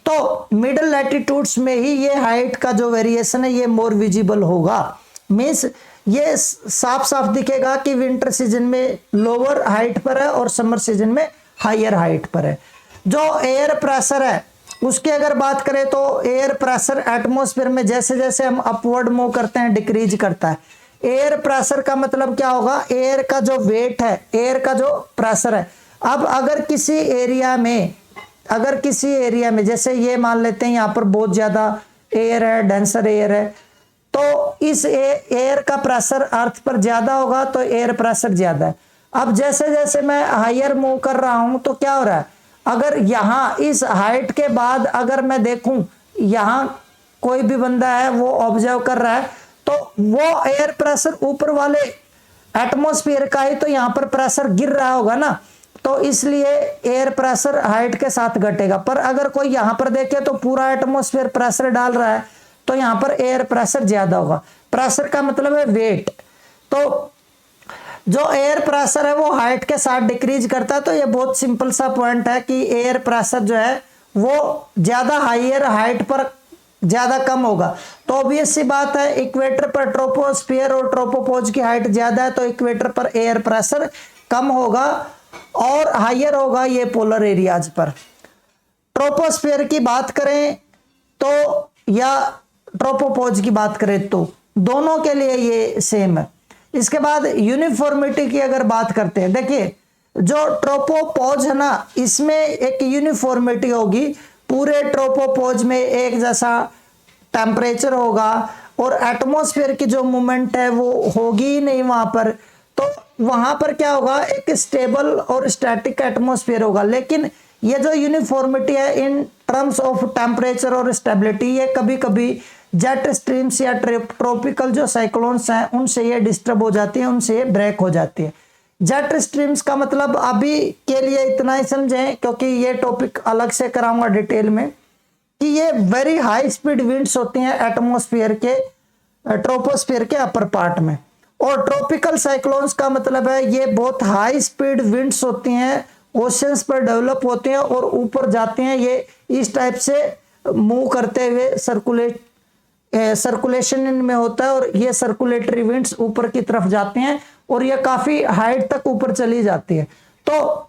तो मिडिल लैटिट्यूड्स में ही ये हाइट का जो वेरिएशन है ये मोर विजिबल होगा। मींस ये साफ साफ दिखेगा कि विंटर सीजन में लोअर हाइट पर है और समर सीजन में हायर हाइट पर है। जो एयर प्रेशर है उसकी अगर बात करें तो एयर प्रेशर एटमॉस्फेयर में जैसे जैसे हम अपवर्ड मूव करते हैं डिक्रीज करता है। एयर प्रेशर का मतलब क्या होगा, एयर का जो वेट है, एयर का जो प्रेशर है। अब अगर किसी एरिया में जैसे ये मान लेते हैं यहाँ पर बहुत ज्यादा एयर है, डेंसर एयर है, तो इस एयर का प्रेशर अर्थ पर ज्यादा होगा तो एयर प्रेशर ज्यादा है। अब जैसे जैसे मैं हायर मूव कर रहा हूं तो क्या हो रहा है, अगर यहाँ इस हाइट के बाद अगर मैं देखूं यहाँ कोई भी बंदा है वो ऑब्जर्व कर रहा है तो वो एयर प्रेशर ऊपर वाले एटमॉस्फेयर का ही तो यहाँ पर प्रेशर गिर रहा होगा ना, तो इसलिए एयर प्रेशर हाइट के साथ घटेगा। पर अगर कोई यहाँ पर देखे तो पूरा एटमॉस्फेयर प्रेशर डाल रहा है तो यहाँ पर एयर प्रेशर ज्यादा होगा। प्रेशर का मतलब है वेट। तो जो एयर प्रेशर है वो हाइट के साथ डिक्रीज करता है। तो ये बहुत सिंपल सा पॉइंट है कि एयर प्रेशर जो है वो ज्यादा हायर हाइट पर ज्यादा कम होगा। तो ऑब्वियस सी बात है इक्वेटर पर ट्रोपोस्फियर और ट्रोपोपॉज की हाइट ज्यादा है तो इक्वेटर पर एयर प्रेशर कम होगा और हायर होगा ये पोलर एरियाज पर। ट्रोपोस्फियर की बात करें तो या ट्रोपोपॉज की बात करें तो दोनों के लिए ये सेम है। इसके बाद यूनिफॉर्मिटी की अगर बात करते हैं, देखिए जो ट्रोपोपॉज है ना इसमें एक यूनिफॉर्मिटी होगी, पूरे ट्रोपोपॉज में एक जैसा टेम्परेचर होगा और एटमॉस्फेयर की जो मूवमेंट है वो होगी ही नहीं वहां पर। तो वहां पर क्या होगा, एक स्टेबल और स्टैटिक एटमॉस्फेयर होगा। लेकिन ये जो यूनिफॉर्मिटी है इन टर्म्स ऑफ टेम्परेचर और स्टेबिलिटी ये कभी कभी जेट स्ट्रीम्स या ट्रॉपिकल जो साइक्लोन्स हैं उनसे ये डिस्टर्ब हो जाती है, उनसे ये ब्रेक हो जाती है। जेट स्ट्रीम्स का मतलब अभी के लिए इतना ही समझें क्योंकि ये टॉपिक अलग से कराऊंगा डिटेल में, कि ये वेरी हाई स्पीड विंड्स होती हैं एटमॉस्फेयर के ट्रोपोस्फेयर के अपर पार्ट में। और ट्रॉपिकल साइक्लोन्स का मतलब है ये बहुत हाई स्पीड विंड्स होती हैं, ओशंस पर डेवलप होते हैं और ऊपर जाते हैं। ये इस टाइप से मूव करते हुए सर्कुलेशन में होता है और ये सर्कुलेटरी विंड्स ऊपर की तरफ जाते हैं और ये काफी हाइट तक ऊपर चली जाती है। तो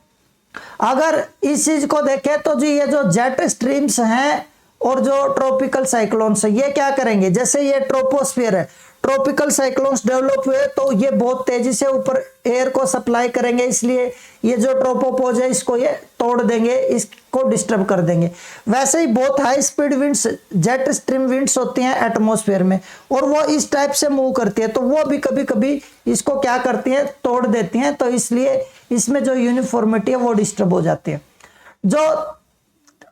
अगर इस चीज को देखें तो जी ये जो जेट स्ट्रीम्स हैं और जो ट्रॉपिकल साइक्लोन्स है ये क्या करेंगे, जैसे ये ट्रोपोस्फियर है, ट्रॉपिकल साइक्लोन्स डेवलप हुए तो ये बहुत तेजी से ऊपर एयर को सप्लाई करेंगे, इसलिए ये जो ट्रोपोपॉज है इसको ये तोड़ देंगे, इसको डिस्टर्ब कर देंगे। वैसे ही बहुत high speed winds jet stream winds होती हैं एटमॉस्फेयर में और वो इस टाइप से मूव करती है तो वो भी कभी कभी इसको क्या करती है, तोड़ देती हैं। तो इसलिए इसमें जो यूनिफॉर्मिटी है वो डिस्टर्ब हो जाती है। जो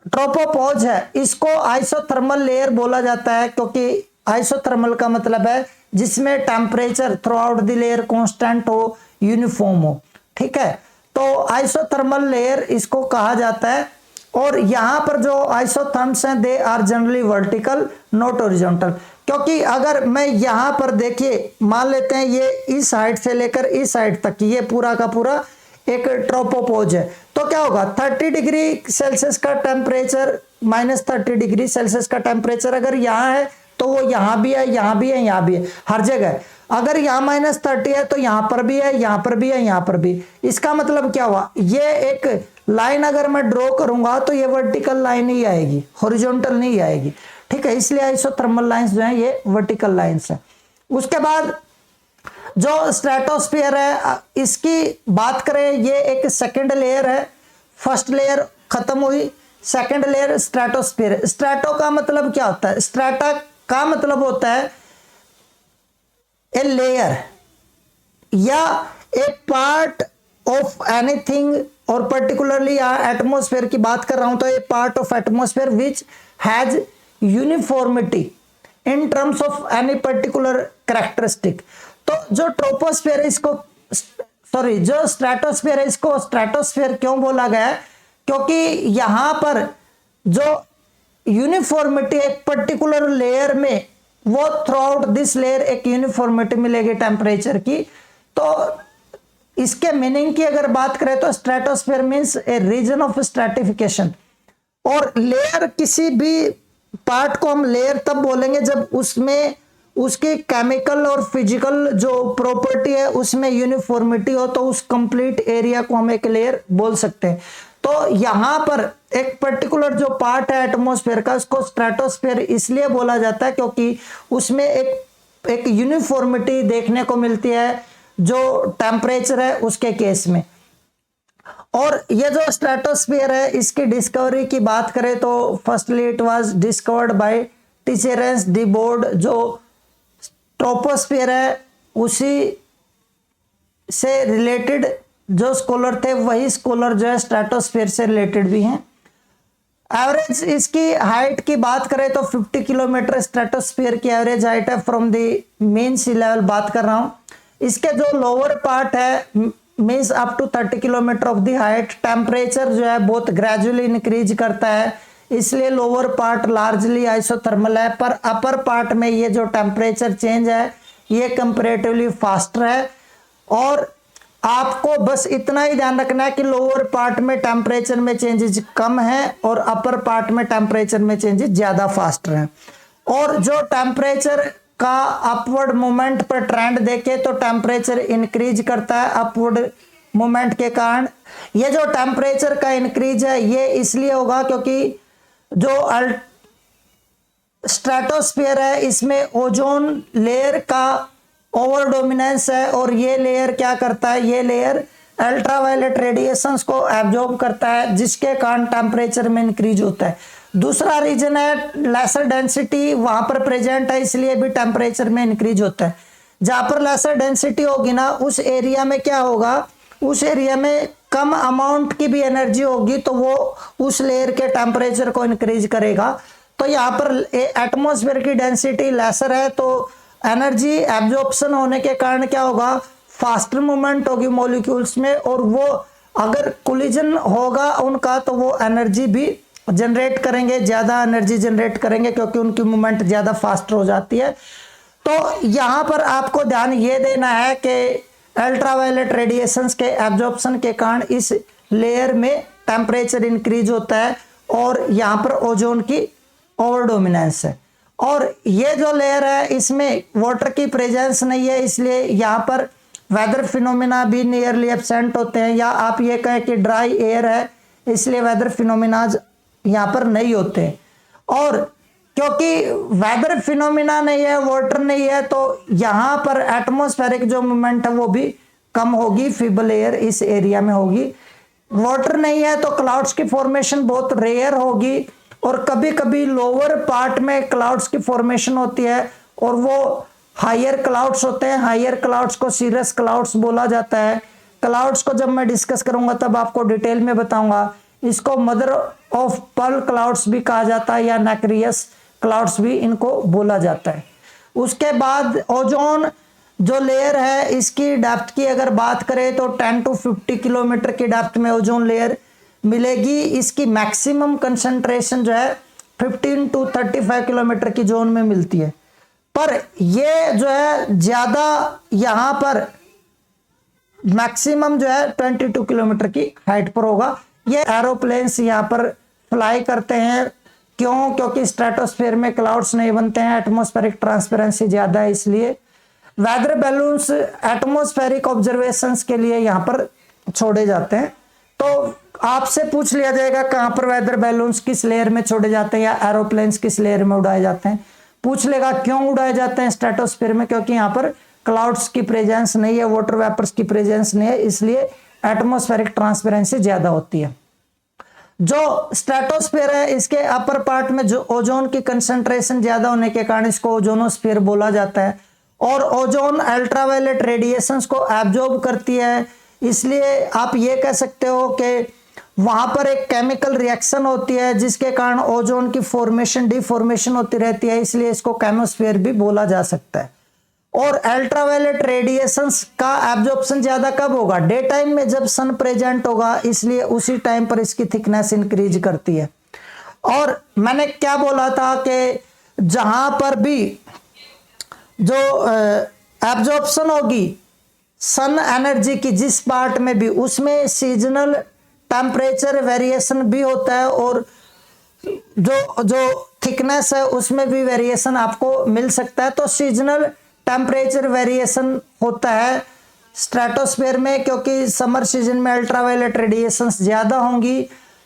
ट्रोपोपॉज है इसको आइसोथर्मल लेयर बोला जाता है क्योंकि आइसोथर्मल का मतलब है जिसमें temperature throughout the layer constant हो, यूनिफॉर्म हो। ठीक है, तो आइसोथर्मल लेयर इसको कहा जाता है। और यहाँ पर जो आइसोथर्म्स हैं they are generally vertical not horizontal, क्योंकि अगर मैं यहाँ पर देखिए मान लेते हैं ये इस हाइट से लेकर इस हाइट तक ये पूरा का पूरा एक ट्रोपोपॉज है, तो क्या होगा 30 डिग्री सेल्सियस का टेम्परेचर -30 डिग्री सेल्सियस का टेम्परेचर अगर यहाँ है तो वो यहाँ भी है, यहाँ भी है, यहाँ भी है, हर जगह। अगर यहाँ -30 है तो यहाँ पर भी है, यहाँ पर भी है, यहाँ पर भी। इसका मतलब क्या हुआ, ये एक लाइन अगर मैं ड्रॉ करूंगा तो ये वर्टिकल लाइन ही आएगी, हॉरिजॉन्टल नहीं आएगी, ठीक है। इसलिए आइसोथर्मल लाइंस जो है ये वर्टिकल लाइंस है। उसके बाद जो स्ट्रेटोस्फीयर है इसकी बात करें, ये एक सेकंड लेयर है, फर्स्ट लेयर खत्म हुई, सेकंड लेयर स्ट्रेटोस्फीयर। स्ट्रेटो का मतलब क्या होता है, स्ट्रेटा का मतलब होता है ए लेयर या ए पार्ट ऑफ एनीथिंग, और पर्टिकुलरली एटमॉस्फेयर की बात कर रहा हूं तो a part of atmosphere which has uniformity in terms of any particular characteristic. तो जो ट्रोपोस्फेयर है इसको सॉरी जो स्ट्रेटोस्फेयर है इसको स्ट्रेटोस्फेयर क्यों बोला गया है, क्योंकि यहां पर जो यूनिफॉर्मिटी एक पर्टिकुलर लेयर में, वो थ्रू आउट दिस लेयर एक यूनिफॉर्मिटी मिलेगी टेम्परेचर की। तो इसके मीनिंग की अगर बात करें तो stratosphere means a region of stratification. और लेयर, किसी भी पार्ट को हम लेयर तब बोलेंगे जब उसमें उसकी केमिकल और फिजिकल जो प्रॉपर्टी है उसमें यूनिफॉर्मिटी हो, तो उस कंप्लीट एरिया को हम एक लेयर बोल सकते हैं। तो यहां पर एक पर्टिकुलर जो पार्ट है एटमॉस्फेयर का उसको स्ट्रेटोस्फेयर इसलिए बोला जाता है क्योंकि उसमें एक यूनिफॉर्मिटी देखने को मिलती है जो टेम्परेचर है उसके केस में। और ये जो स्ट्रेटोस्फीयर है इसकी डिस्कवरी की बात करें तो firstly it was discovered by Teisserenc de Bort. जो ट्रोपोस्फीयर है उसी से रिलेटेड जो स्कॉलर थे वही स्कॉलर जो है स्ट्रेटोस्फीयर से रिलेटेड भी हैं। एवरेज इसकी हाइट की बात करें तो 50 किलोमीटर स्ट्रेटोस्फीयर की एवरेज हाइट है from the mean sea level बात कर रहा हूं। इसके जो लोअर पार्ट है means up to 30 kilometre of the height, temperature जो है बहुत ग्रेजुअली इंक्रीज करता है, इसलिए लोअर पार्ट लार्जली आइसोथर्मल है। पर अपर पार्ट में ये जो टेम्परेचर चेंज है ये कंपैरेटिवली फास्टर है। और आपको बस इतना ही ध्यान रखना है कि लोअर पार्ट में टेम्परेचर में चेंजेस कम है और अपर पार्ट में टेम्परेचर में चेंजेस ज्यादा फास्टर हैं। और जो टेम्परेचर का अपवर्ड मूवमेंट पर ट्रेंड देखे तो टेम्परेचर इंक्रीज करता है अपवर्ड मूवमेंट के कारण। ये जो टेम्परेचर का इंक्रीज है ये इसलिए होगा क्योंकि जो स्ट्रेटोस्फीयर है इसमें ओजोन लेयर का ओवर डोमिनेंस है और ये लेयर क्या करता है, ये लेयर अल्ट्रावायलेट रेडिएशंस को एब्जॉर्ब करता है जिसके कारण टेम्परेचर में इंक्रीज होता है। दूसरा रीजन है लेसर डेंसिटी वहां पर प्रेजेंट है इसलिए भी टेम्परेचर में इंक्रीज होता है। जहां पर लेसर डेंसिटी होगी ना उस एरिया में क्या होगा, उस एरिया में कम अमाउंट की भी एनर्जी होगी तो वो उस लेयर के टेम्परेचर को इंक्रीज करेगा। तो यहाँ पर एटमॉस्फेयर की डेंसिटी लेसर है तो एनर्जी एब्जॉर्प्शन होने के कारण क्या होगा, फास्टर मूवमेंट होगी मॉलिक्यूल्स में, और वो अगर कोलिजन होगा उनका तो वो एनर्जी भी जनरेट करेंगे, ज्यादा एनर्जी जनरेट करेंगे क्योंकि उनकी मूवमेंट ज्यादा फास्ट हो जाती है। तो यहाँ पर आपको ध्यान ये देना है कि अल्ट्रावायलेट रेडिएशंस के एब्जॉर्प्शन के कारण इस लेयर में टेम्परेचर इंक्रीज होता है और यहाँ पर ओजोन की ओवर डोमिनेंस है। और ये जो लेयर है इसमें वाटर की प्रेजेंस नहीं है इसलिए यहाँ पर वेदर फिनोमिना भी नियरली एब्सेंट होते हैं, या आप ये कहें कि ड्राई एयर है इसलिए वेदर फिनोमिनाज यहाँ पर नहीं होते। और क्योंकि वेदर फिनोमिना नहीं है, वाटर नहीं है, तो यहाँ पर एटमॉस्फेरिक जो मूवमेंट है वो भी कम होगी, फीबल एयर इस एरिया में होगी। वाटर नहीं है तो क्लाउड्स की फॉर्मेशन बहुत रेयर होगी और कभी कभी लोअर पार्ट में क्लाउड्स की फॉर्मेशन होती है और वो हायर क्लाउड्स होते हैं। हायर क्लाउड्स को सीरस क्लाउड्स बोला जाता है। क्लाउड्स को जब मैं डिस्कस करूंगा तब आपको डिटेल में बताऊंगा। इसको मदर ऑफ पर्ल क्लाउड्स भी कहा जाता है या नैक्रियस क्लाउड्स भी इनको बोला जाता है। उसके बाद ओजोन जो लेयर है इसकी डेप्थ की अगर बात करें तो 10 to 50 किलोमीटर की डेप्थ में ओजोन लेयर मिलेगी। इसकी मैक्सिमम कंसंट्रेशन जो है 15 to 35 किलोमीटर की जोन में मिलती है। पर ये जो है ज्यादा यहाँ पर मैक्सिमम जो है 22 किलोमीटर की हाइट पर होगा। ये एरोप्लेन्स यहाँ पर फ्लाई करते हैं, क्यों? क्योंकि स्ट्रेटोस्फेयर में क्लाउड्स नहीं बनते हैं, एटमॉस्फेरिक ट्रांसपेरेंसी ज्यादा है इसलिए। वेदर बैलून्स एटमॉस्फेरिक ऑब्जर्वेशंस के लिए यहाँ पर छोड़े जाते हैं। तो आपसे पूछ लिया जाएगा कहाँ पर वेदर बैलून्स किस लेयर में छोड़े जाते हैं या एरोप्लेन्स किस लेयर में उड़ाए जाते हैं। पूछ लेगा क्यों उड़ाए जाते हैं स्ट्रेटोस्फेयर में, क्योंकि यहाँ पर क्लाउड्स की प्रेजेंस नहीं है, वाटर वेपर्स की प्रेजेंस नहीं है, इसलिए एटमॉस्फेरिक ट्रांसपेरेंसी ज्यादा होती है। जो स्ट्रेटोस्फेयर है इसके अपर पार्ट में जो ओजोन की कंसंट्रेशन ज्यादा होने के कारण इसको ओजोनोस्फीयर बोला जाता है। और ओजोन अल्ट्रावायलेट रेडिएशंस को एब्जॉर्ब करती है, इसलिए आप ये कह सकते हो कि वहां पर एक केमिकल रिएक्शन होती है जिसके कारण ओजोन की फॉर्मेशन डिफॉर्मेशन होती रहती है, इसलिए इसको केमोस्फीयर भी बोला जा सकता है। और अल्ट्रावायलेट रेडिएशंस का एब्जॉर्प्शन ज्यादा कब होगा? डे टाइम में जब सन प्रेजेंट होगा, इसलिए उसी टाइम पर इसकी थिकनेस इंक्रीज करती है। और मैंने क्या बोला था कि जहां पर भी जो एब्जॉर्प्शन होगी सन एनर्जी की जिस पार्ट में भी, उसमें सीजनल टेम्परेचर वेरिएशन भी होता है और जो थिकनेस है उसमें भी वेरिएशन आपको मिल सकता है। तो सीजनल टेम्परेचर वेरिएशन होता है स्ट्रेटोस्फेयर में, क्योंकि समर सीजन में अल्ट्रावायलेट रेडिएशंस ज्यादा होंगी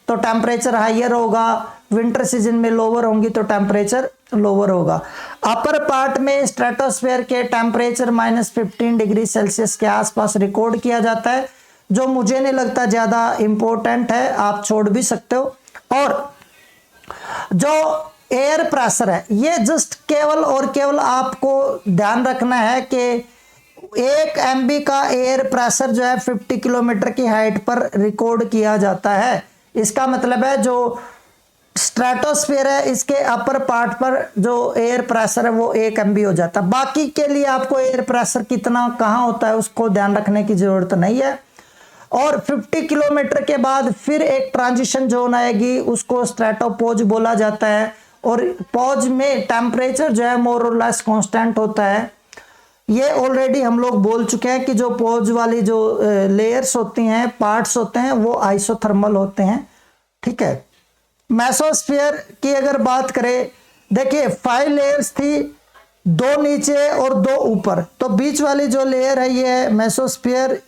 तो टेम्परेचर हाइयर होगा, विंटर सीजन में लोअर होंगी तो टेम्परेचर लोअर होगा। अपर पार्ट में स्ट्रेटोस्फेयर के टेम्परेचर -15 डिग्री सेल्सियस के आसपास रिकॉर्ड किया जाता है, जो मुझे नहीं लगता ज्यादा इंपॉर्टेंट है, आप छोड़ भी सकते हो। और जो एयर प्रेशर है ये जस्ट केवल और केवल आपको ध्यान रखना है कि 1 MB का एयर प्रेशर जो है 50 किलोमीटर की हाइट पर रिकॉर्ड किया जाता है। इसका मतलब है जो स्ट्रेटोस्फेयर है इसके अपर पार्ट पर जो एयर प्रेशर है वो 1 MB हो जाता है। बाकी के लिए आपको एयर प्रेशर कितना कहाँ होता है उसको ध्यान रखने की जरूरत नहीं है। और 50 किलोमीटर के बाद फिर एक ट्रांजिशन जोन आएगी, उसको स्ट्रेटोपोज बोला जाता है। और पोज में टेम्परेचर जो है मोर और लेस कांस्टेंट होता है। ये ऑलरेडी हम लोग बोल चुके हैं कि जो पोज वाली जो लेयर्स होती हैं, पार्ट्स होते हैं, वो आइसोथर्मल होते हैं। ठीक है। मेसोस्फीयर की अगर बात करें, देखिए 5 लेयर्स थी, 2 नीचे और 2 ऊपर, तो बीच वाली जो लेयर है ये है मेसोस्फीयर।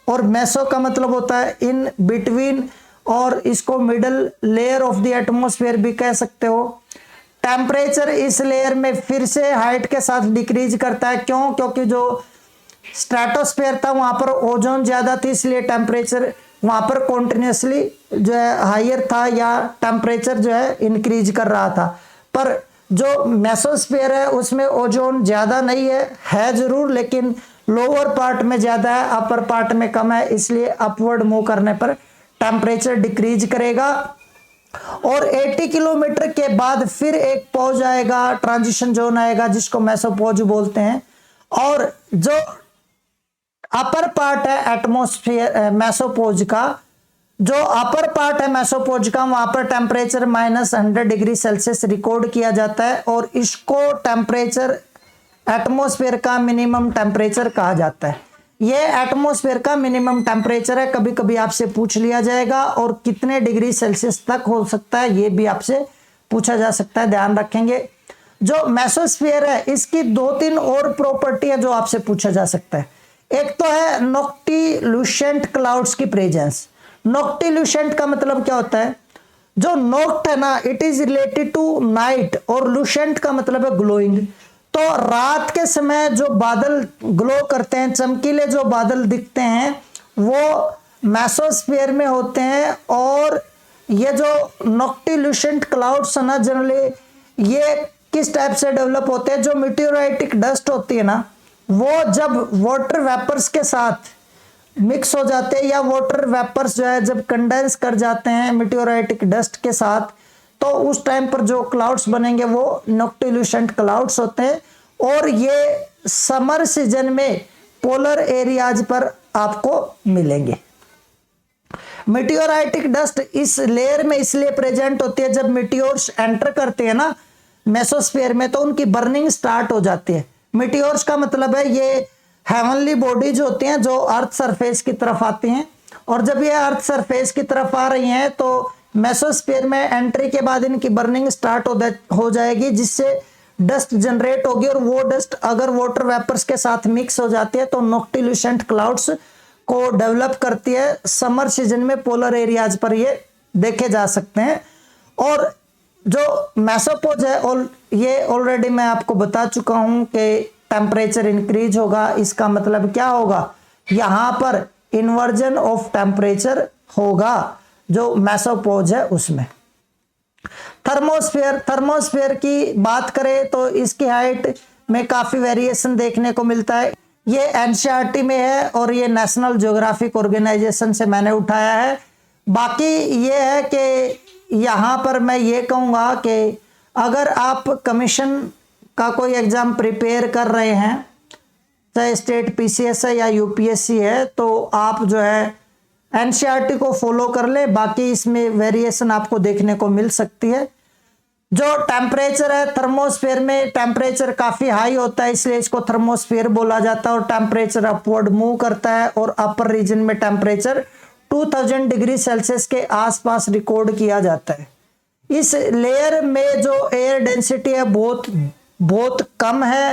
और मेसो का मतलब होता है इन बिटवीन, और इसको middle layer of the atmosphere भी कह सकते हो। टेम्परेचर इस लेयर में फिर से हाइट के साथ डिक्रीज करता है, क्यों? क्योंकि जो स्ट्रेटोस्फेयर था वहां पर ओजोन ज्यादा थी, इसलिए टेम्परेचर वहां पर कॉन्टिन्यूसली जो है हाइयर था या टेम्परेचर जो है इंक्रीज कर रहा था। पर जो मेसोस्फीयर है उसमें ओजोन ज्यादा नहीं है जरूर, लेकिन लोअर पार्ट में ज्यादा है, अपर पार्ट में कम है, इसलिए अपवर्ड मूव करने पर टेम्परेचर डिक्रीज करेगा। और 80 किलोमीटर के बाद फिर एक पॉज आएगा, ट्रांजिशन जोन आएगा जिसको मेसोपोज बोलते हैं। और जो अपर पार्ट है एटमॉस्फेयर मेसोपोज का, जो अपर पार्ट है मेसोपोज का, वहां पर टेम्परेचर -100 डिग्री सेल्सियस रिकॉर्ड किया जाता है और इसको टेम्परेचर एटमॉस्फेयर का मिनिमम टेम्परेचर कहा जाता है। ये एटमॉस्फेयर का मिनिमम टेम्परेचर है, कभी कभी आपसे पूछ लिया जाएगा। और कितने डिग्री सेल्सियस तक हो सकता है ये भी आपसे पूछा जा सकता है, ध्यान रखेंगे। जो मेसोस्फीयर है इसकी 2-3 और प्रॉपर्टी है जो आपसे पूछा जा सकता है। एक तो है नोक्टिल्यूसेंट क्लाउड्स की प्रेजेंस। नोक्टिल्यूसेंट का मतलब क्या होता है? जो नोक्ट है ना, it is related to night, और लूसेंट का मतलब है ग्लोइंग। तो रात के समय जो बादल ग्लो करते हैं, चमकीले जो बादल दिखते हैं, वो मेसोस्फीयर में होते हैं। और ये जो नोक्टिल्यूसेंट क्लाउड्स है ना, जनरली ये किस टाइप से डेवलप होते हैं? जो मीटियोराइटिक डस्ट होती है ना, वो जब वाटर वेपर्स के साथ मिक्स हो जाते हैं, या वाटर वेपर्स जो है जब कंडेंस कर जाते हैं मीटियोराइटिक डस्ट के साथ, तो उस टाइम पर जो क्लाउड्स बनेंगे वो नोक्टिल्यूसेंट क्लाउड्स होते हैं। और ये समर सीजन में पोलर एरियाज पर आपको मिलेंगे। मीटियोराइटिक डस्ट इस लेयर में इसलिए प्रेजेंट होती है, जब मीटियोर्स एंटर करते हैं ना, मेसोस्फीयर में, तो उनकी बर्निंग स्टार्ट हो जाती है। मीटियोर्स का मतलब है ये हेवनली बॉडीज होती हैं जो अर्थ सरफेस की तरफ आती हैं, और जब ये अर्थ सरफेस की तरफ आ रही हैं तो मेसोस्फीयर में एंट्री के बाद इनकी बर्निंग स्टार्ट हो जाएगी, जिससे डस्ट जनरेट होगी, और वो डस्ट अगर वाटर वेपर्स के साथ मिक्स हो जाती है तो नोक्टिल्यूसेंट क्लाउड्स को डेवलप करती है। समर सीजन में पोलर एरियाज पर ये देखे जा सकते हैं। और जो मेसोपोज है, और ये ऑलरेडी मैं आपको बता चुका हूं कि टेम्परेचर इंक्रीज होगा, इसका मतलब क्या होगा, यहां पर इन्वर्जन ऑफ टेम्परेचर होगा जो मेसोपोज है उसमें। थर्मोस्फीयर की बात करें तो इसकी हाइट में काफी वेरिएशन देखने को मिलता है। ये एनसीईआरटी में है और ये नेशनल ज्योग्राफिक ऑर्गेनाइजेशन से मैंने उठाया है। बाकी ये है कि यहाँ पर मैं ये कहूँगा कि अगर आप कमीशन का कोई एग्जाम प्रिपेयर कर रहे हैं, चाहे स्टेट पीसीएस है या यूपीएससी है, तो आप जो है एनसीईआरटी को फॉलो कर ले। बाकी इसमें वेरिएशन आपको देखने को मिल सकती है। जो टेम्परेचर है, थर्मोस्फीयर में टेम्परेचर काफी हाई होता है, इसलिए इसको थर्मोस्फीयर बोला जाता है। और टेम्परेचर अपवर्ड मूव करता है, और अपर रीजन में टेम्परेचर 2000 डिग्री सेल्सियस के आसपास रिकॉर्ड किया जाता है। इस लेयर में जो एयर डेंसिटी है बहुत कम है,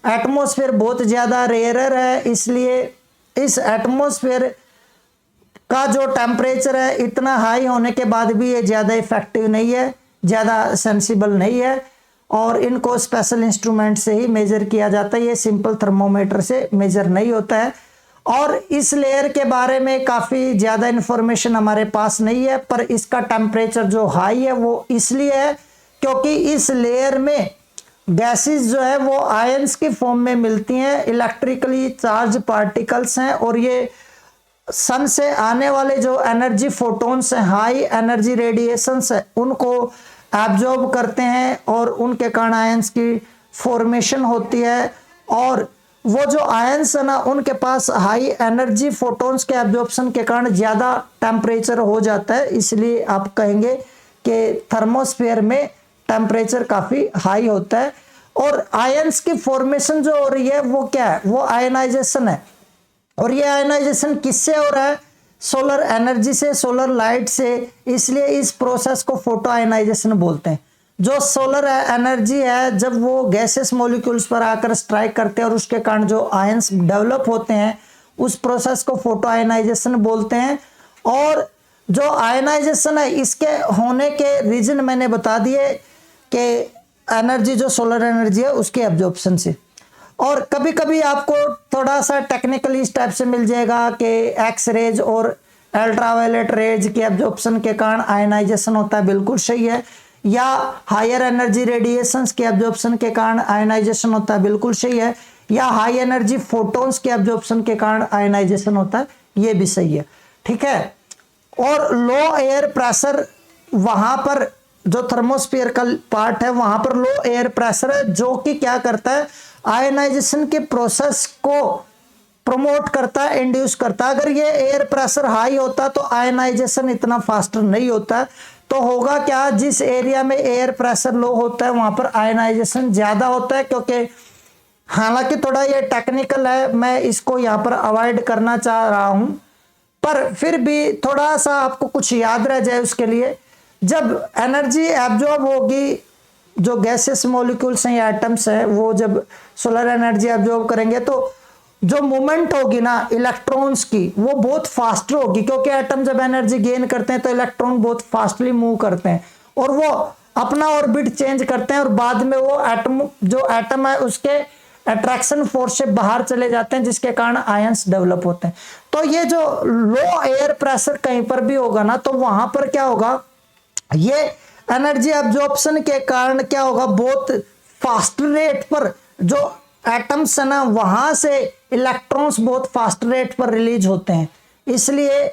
एटमॉस्फेयर बहुत ज़्यादा रेयरर है, इसलिए इस एटमॉस्फेयर का जो टेम्परेचर है इतना हाई होने के बाद भी ये ज़्यादा इफेक्टिव नहीं है, ज़्यादा सेंसिबल नहीं है, और इनको स्पेशल इंस्ट्रूमेंट से ही मेजर किया जाता है। ये सिंपल थर्मोमीटर से मेजर नहीं होता है। और इस लेयर के बारे में काफ़ी ज़्यादा इंफॉर्मेशन हमारे पास नहीं है, पर इसका टेम्परेचर जो हाई है वो इसलिए है क्योंकि इस लेयर में गैसेस जो है वो आयंस की फॉर्म में मिलती हैं, इलेक्ट्रिकली चार्ज पार्टिकल्स हैं, और ये सन से आने वाले जो एनर्जी फोटोन्स हैं, हाई एनर्जी रेडिएशंस है, उनको एब्जॉर्ब करते हैं, और उनके कारण आयंस की फॉर्मेशन होती है। और वो जो आयंस है ना, उनके पास हाई एनर्जी फोटोन्स के एब्जॉर्प्शन के कारण ज़्यादा टेम्परेचर हो जाता है, इसलिए आप कहेंगे कि थर्मोस्फीयर में टेम्परेचर काफ़ी हाई होता है। और आयंस की फॉर्मेशन जो हो रही है वो क्या है, वो आयनाइजेशन है। और ये आयनाइजेशन किससे हो रहा है, सोलर एनर्जी से, सोलर लाइट से, इसलिए इस प्रोसेस को फोटो आयनाइजेशन बोलते हैं। जो सोलर एनर्जी है, जब वो गैसेस मॉलिक्यूल्स पर आकर स्ट्राइक करते हैं और उसके कारण जो आयंस डेवलप होते हैं, उस प्रोसेस को फोटो आयनाइजेशन बोलते हैं। और जो आयनाइजेशन है, इसके होने के रीजन मैंने बता दिए कि एनर्जी जो सोलर एनर्जी है उसके एब्जॉर्प्शन से। और कभी कभी आपको थोड़ा सा टेक्निकली इस टाइप से मिल जाएगा कि एक्स रेज और अल्ट्रावायलेट रेज के एब्जॉर्प्शन के कारण आयनाइजेशन होता है, बिल्कुल सही है। या हायर एनर्जी रेडिएशंस के एब्जॉर्प्शन के कारण आयनाइजेशन होता है, बिल्कुल सही है। या हाई एनर्जी फोटोन्स के एब्जॉर्प्शन के कारण आयनाइजेशन होता है, ये भी सही है, ठीक है। और लो एयर प्रेशर, वहां पर जो थर्मोस्फीयर का पार्ट है वहां पर लो एयर प्रेशर है, जो कि क्या करता है, आयनाइजेशन के प्रोसेस को प्रमोट करता है, इंड्यूस करता है। अगर ये एयर प्रेशर हाई होता तो आयनाइजेशन इतना फास्टर नहीं होता। तो होगा क्या, जिस एरिया में एयर प्रेशर लो होता है वहां पर आयनाइजेशन ज्यादा होता है। क्योंकि हालांकि थोड़ा ये टेक्निकल है, मैं इसको यहाँ पर अवॉइड करना चाह रहा हूं, पर फिर भी थोड़ा सा आपको कुछ याद रह जाए उसके लिए, जब एनर्जी एब्जॉर्ब होगी, जो गैसेस मॉलिक्यूल्स हैं या एटम्स हैं, वो जब सोलर एनर्जी एब्जॉर्ब करेंगे तो जो मूवमेंट होगी ना इलेक्ट्रॉन्स की, वो बहुत फास्टर होगी। क्योंकि एटम जब एनर्जी गेन करते हैं तो इलेक्ट्रॉन बहुत फास्टली मूव करते हैं, और वो अपना ऑर्बिट चेंज करते हैं, और बाद में वो जो एटम है उसके अट्रैक्शन फोर्स से बाहर चले जाते हैं, जिसके कारण आयंस डेवलप होते हैं। तो ये जो लो एयर प्रेशर कहीं पर भी होगा ना, तो वहां पर क्या होगा, ये एनर्जी एब्जॉर्प्शन के कारण क्या होगा, बहुत फास्ट रेट पर जो एटम्स है ना, वहां से इलेक्ट्रॉन्स बहुत फास्ट रेट पर रिलीज होते हैं, इसलिए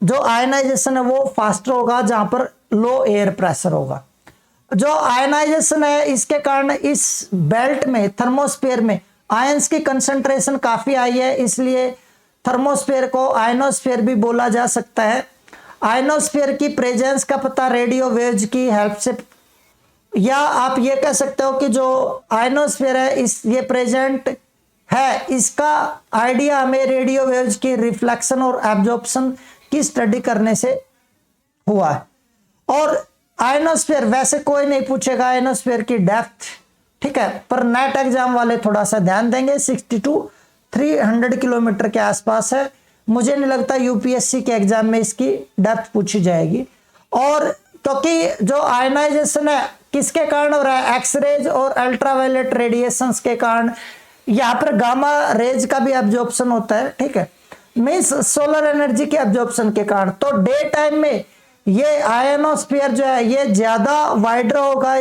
जो आयनाइजेशन है वो फास्टर होगा जहां पर लो एयर प्रेशर होगा। जो आयनाइजेशन है, इसके कारण इस बेल्ट में, थर्मोस्फीयर में आयंस की कंसंट्रेशन काफी आई है, इसलिए थर्मोस्फीयर को आयनोस्फीयर भी बोला जा सकता है। आयनोस्फीयर की प्रेजेंस का पता रेडियो वेव्स की हेल्प से या आप ये कह सकते हो कि जो आयनोस्फीयर है इस ये प्रेजेंट है, इसका आइडिया हमें रेडियो वेव्स की रिफ्लेक्शन और एब्जॉर्प्शन की स्टडी करने से हुआ है। और आयनोस्फीयर वैसे कोई नहीं पूछेगा आयनोस्फीयर की डेप्थ, ठीक है, पर नेट एग्जाम वाले थोड़ा सा ध्यान देंगे। 60 to 300 किलोमीटर के आसपास है। मुझे नहीं लगता यूपीएससी के एग्जाम में इसकी डेप्थ पूछी जाएगी। और क्योंकि जो आयनाइजेशन है किसके कारण हो रहा है, एक्सरेज और अल्ट्रावायलेट रेडिएशंस के कारण। यहाँ पर गामा रेज का भी एब्जॉर्प्शन होता है, ठीक है, मींस सोलर एनर्जी के एब्जॉर्प्शन के कारण। तो डे टाइम में ये आयनोस्फीयर जो है ये ज्यादा वाइडर होगा,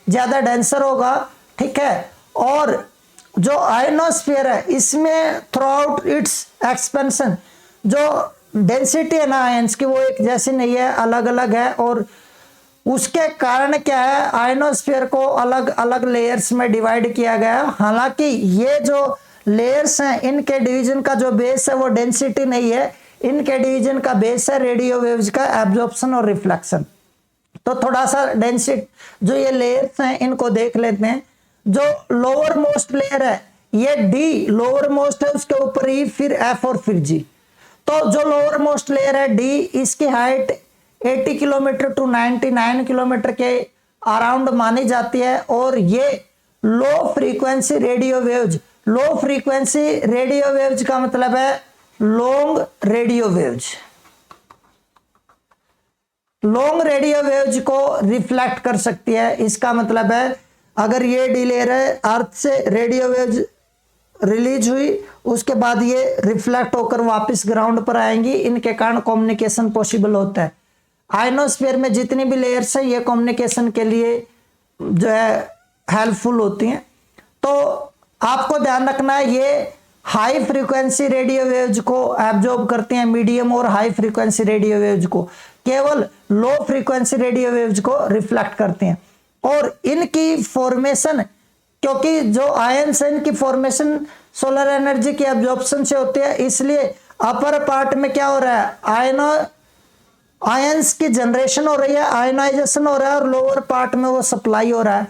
ज्यादा डेंसर होगा, ठीक है। और जो आयनोस्फीयर है इसमें थ्रू आउट इट्स एक्सपेंशन जो डेंसिटी है ना आयंस की, वो एक जैसी नहीं है, अलग अलग है। और उसके कारण क्या है, आयनोस्फीयर को अलग अलग लेयर्स में डिवाइड किया गया। हालांकि ये जो लेयर्स हैं इनके डिवीजन का जो बेस है वो डेंसिटी नहीं है, इनके डिवीजन का बेस है रेडियो वेव्स का एब्जॉर्प्शन और रिफ्लेक्शन। तो थोड़ा सा डेंसिटी जो ये लेयर्स हैं इनको देख लेते हैं। जो लोअर मोस्ट लेयर है ये डी लोअर मोस्ट है, उसके ऊपर ई, फिर एफ और फिर जी। तो जो लोअर मोस्ट लेयर है डी, इसकी हाइट 80 किलोमीटर टू 99 किलोमीटर के अराउंड मानी जाती है। और ये low frequency radio waves, low frequency radio waves का मतलब है long radio waves, long radio waves को रिफ्लेक्ट कर सकती है। इसका मतलब है अगर ये डी लेयर है, अर्थ से रेडियो वेव्स रिलीज हुई, उसके बाद ये रिफ्लेक्ट होकर वापस ग्राउंड पर आएंगी, इनके कारण कम्युनिकेशन पॉसिबल होता है। आयनोस्फीयर में जितनी भी लेयर्स है ये कम्युनिकेशन के लिए जो है हेल्पफुल होती हैं। तो आपको ध्यान रखना है ये हाई फ्रीक्वेंसी रेडियो वेव्स को एब्जॉर्ब करती हैं, मीडियम और हाई फ्रीक्वेंसी रेडियो वेव्स को, केवल लो फ्रीक्वेंसी रेडियो वेव्स को रिफ्लेक्ट करती हैं। और इनकी फॉर्मेशन, क्योंकि जो आयंस है इनकी फॉर्मेशन सोलर एनर्जी की एब्जॉर्प्शन से होती है, इसलिए अपर पार्ट में क्या हो रहा है, आयंस की जनरेशन हो रही है, आयनाइजेशन हो रहा है, और लोअर पार्ट में वो सप्लाई हो रहा है।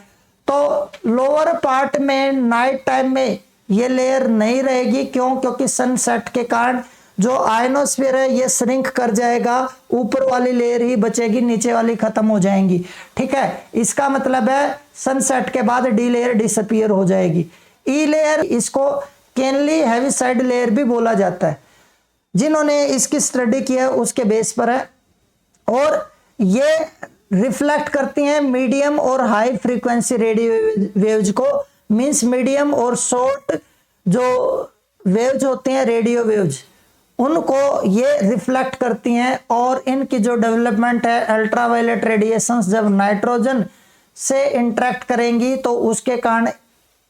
तो लोअर पार्ट में नाइट टाइम में ये लेयर नहीं रहेगी, क्यों, क्योंकि सनसेट के कारण जो आयनोस्फीयर है ये श्रिंक कर जाएगा, ऊपर वाली लेयर ही बचेगी, नीचे वाली खत्म हो जाएंगी, ठीक है। इसका मतलब है सनसेट के बाद डी लेयर डिसअपीयर हो जाएगी। ई लेयर, इसको केनली हेविसाइड लेयर भी बोला जाता है, जिन्होंने इसकी स्टडी की है उसके बेस पर है। और ये रिफ्लेक्ट करती हैं मीडियम और हाई फ्रीक्वेंसी रेडियो वेव्स को, मींस मीडियम और शॉर्ट जो वेव्स होती हैं रेडियो वेव्स, उनको ये रिफ्लेक्ट करती हैं। और इनकी जो डेवलपमेंट है, अल्ट्रावायलेट रेडिएशंस जब नाइट्रोजन से इंटरेक्ट करेंगी तो उसके कारण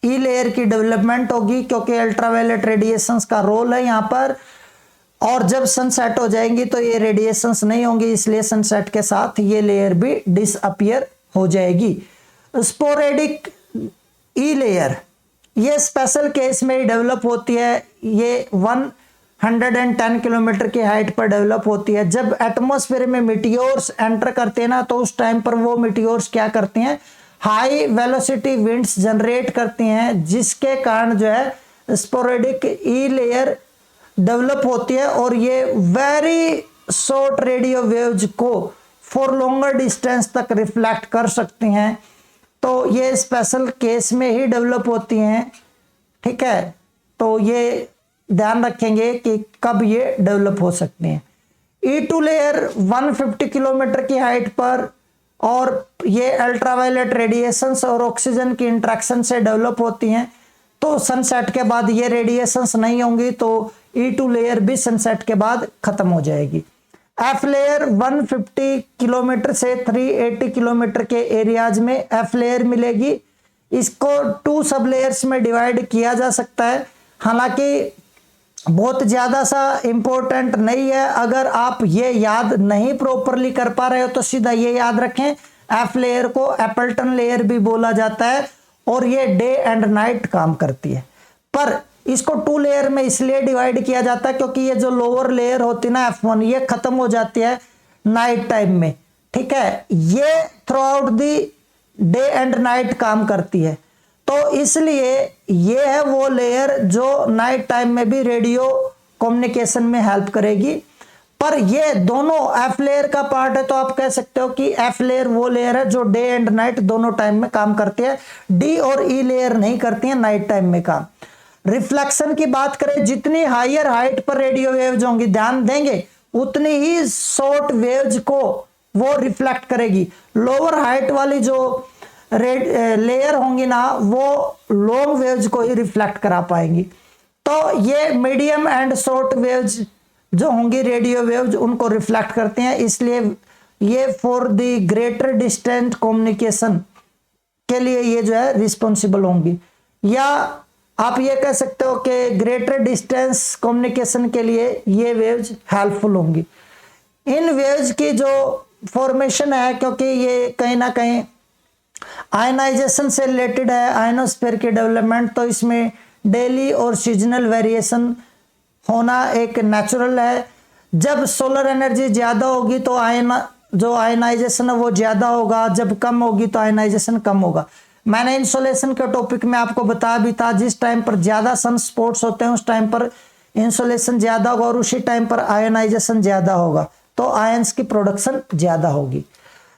ई लेयर की डेवलपमेंट होगी, क्योंकि अल्ट्रावायलेट रेडिएशंस का रोल है यहाँ पर। और जब सनसेट हो जाएंगी तो ये रेडिएशंस नहीं होंगी, इसलिए सनसेट के साथ ये लेयर भी डिसअपीयर हो जाएगी। स्पोरेडिक ई लेयर ये स्पेशल केस में डेवलप होती है, ये 110 किलोमीटर की हाइट पर डेवलप होती है। जब एटमॉस्फेयर में मिटियोर्स एंटर करते हैं ना, तो उस टाइम पर वो मिटियोर्स क्या करती हैं, हाई वेलोसिटी विंड्स जनरेट करती हैं, जिसके कारण जो है स्पोरेडिक ई लेयर डेवलप होती है। और ये वेरी शॉर्ट रेडियो वेव्स को फॉर लॉन्गर डिस्टेंस तक रिफ्लेक्ट कर सकती हैं। तो ये स्पेशल केस में ही डेवलप होती हैं, ठीक है। तो ये ध्यान रखेंगे कि कब ये डेवलप हो सकती हैं। E2 लेयर 150 किलोमीटर की हाइट पर, और ये अल्ट्रावायलेट रेडिएशंस और ऑक्सीजन की इंट्रैक्शन से डेवलप होती हैं। तो सनसेट के बाद ये रेडिएशंस नहीं होंगी, तो E2 लेयर भी सनसेट के बाद खत्म हो जाएगी। एफ लेयर 150 किलोमीटर से 380 किलोमीटर के एरियाज में एफ लेयर मिलेगी। इसको 2 सब लेयर्स में डिवाइड किया जा सकता है, हालांकि बहुत ज़्यादा सा इम्पोर्टेंट नहीं है। अगर आप ये याद नहीं प्रॉपरली कर पा रहे हो तो सीधा ये याद रखें, एफ लेयर को एपल्टन लेयर भी बोला जाता है, और ये डे एंड नाइट काम करती है। पर इसको 2 लेयर में इसलिए डिवाइड किया जाता है क्योंकि ये जो लोअर लेयर होती है ना F1, ये खत्म हो जाती है नाइट टाइम में, ठीक है। ये through out the day and night काम करती है। तो इसलिए ये है वो लेयर जो नाइट टाइम में भी रेडियो कम्युनिकेशन में हेल्प करेगी। पर ये दोनों एफ लेयर का पार्ट है, तो आप कह सकते हो कि एफ लेयर वो लेयर है जो डे एंड नाइट दोनों टाइम में काम करती है। डी और ई लेयर नहीं करती है नाइट टाइम में काम। रिफ्लेक्शन की बात करें, जितनी हायर हाइट पर रेडियो वेव्स होंगी, ध्यान देंगे, उतनी ही शॉर्ट वेव्स को वो रिफ्लेक्ट करेगी। लोअर हाइट वाली जो लेयर होंगी ना, वो लॉन्ग वेव्स को ही रिफ्लेक्ट करा पाएंगी। तो ये मीडियम एंड शॉर्ट वेव्स जो होंगी रेडियो वेव्स, उनको रिफ्लेक्ट करते हैं। इसलिए ये for the greater distance communication के लिए ये जो है रिस्पॉन्सिबल होंगी, या आप ये कह सकते हो कि ग्रेटर डिस्टेंस कम्युनिकेशन के लिए ये वेव्स हेल्पफुल होंगी। इन वेव्स की जो फॉर्मेशन है, क्योंकि ये कहीं ना कहीं आयनाइजेशन से रिलेटेड है, आयनोस्फीयर की डेवलपमेंट, तो इसमें डेली और सीजनल वेरिएशन होना एक नेचुरल है। जब सोलर एनर्जी ज़्यादा होगी तो जो आयनाइजेशन है वो ज़्यादा होगा, जब कम होगी तो आयनाइजेशन कम होगा। मैंने इंसोलेशन के टॉपिक में आपको बताया भी था, जिस टाइम पर ज़्यादा सन स्पॉट्स होते हैं उस टाइम पर इंसोलेशन ज़्यादा होगा और उसी टाइम पर आयनाइजेशन ज़्यादा होगा, तो आयंस की प्रोडक्शन ज़्यादा होगी।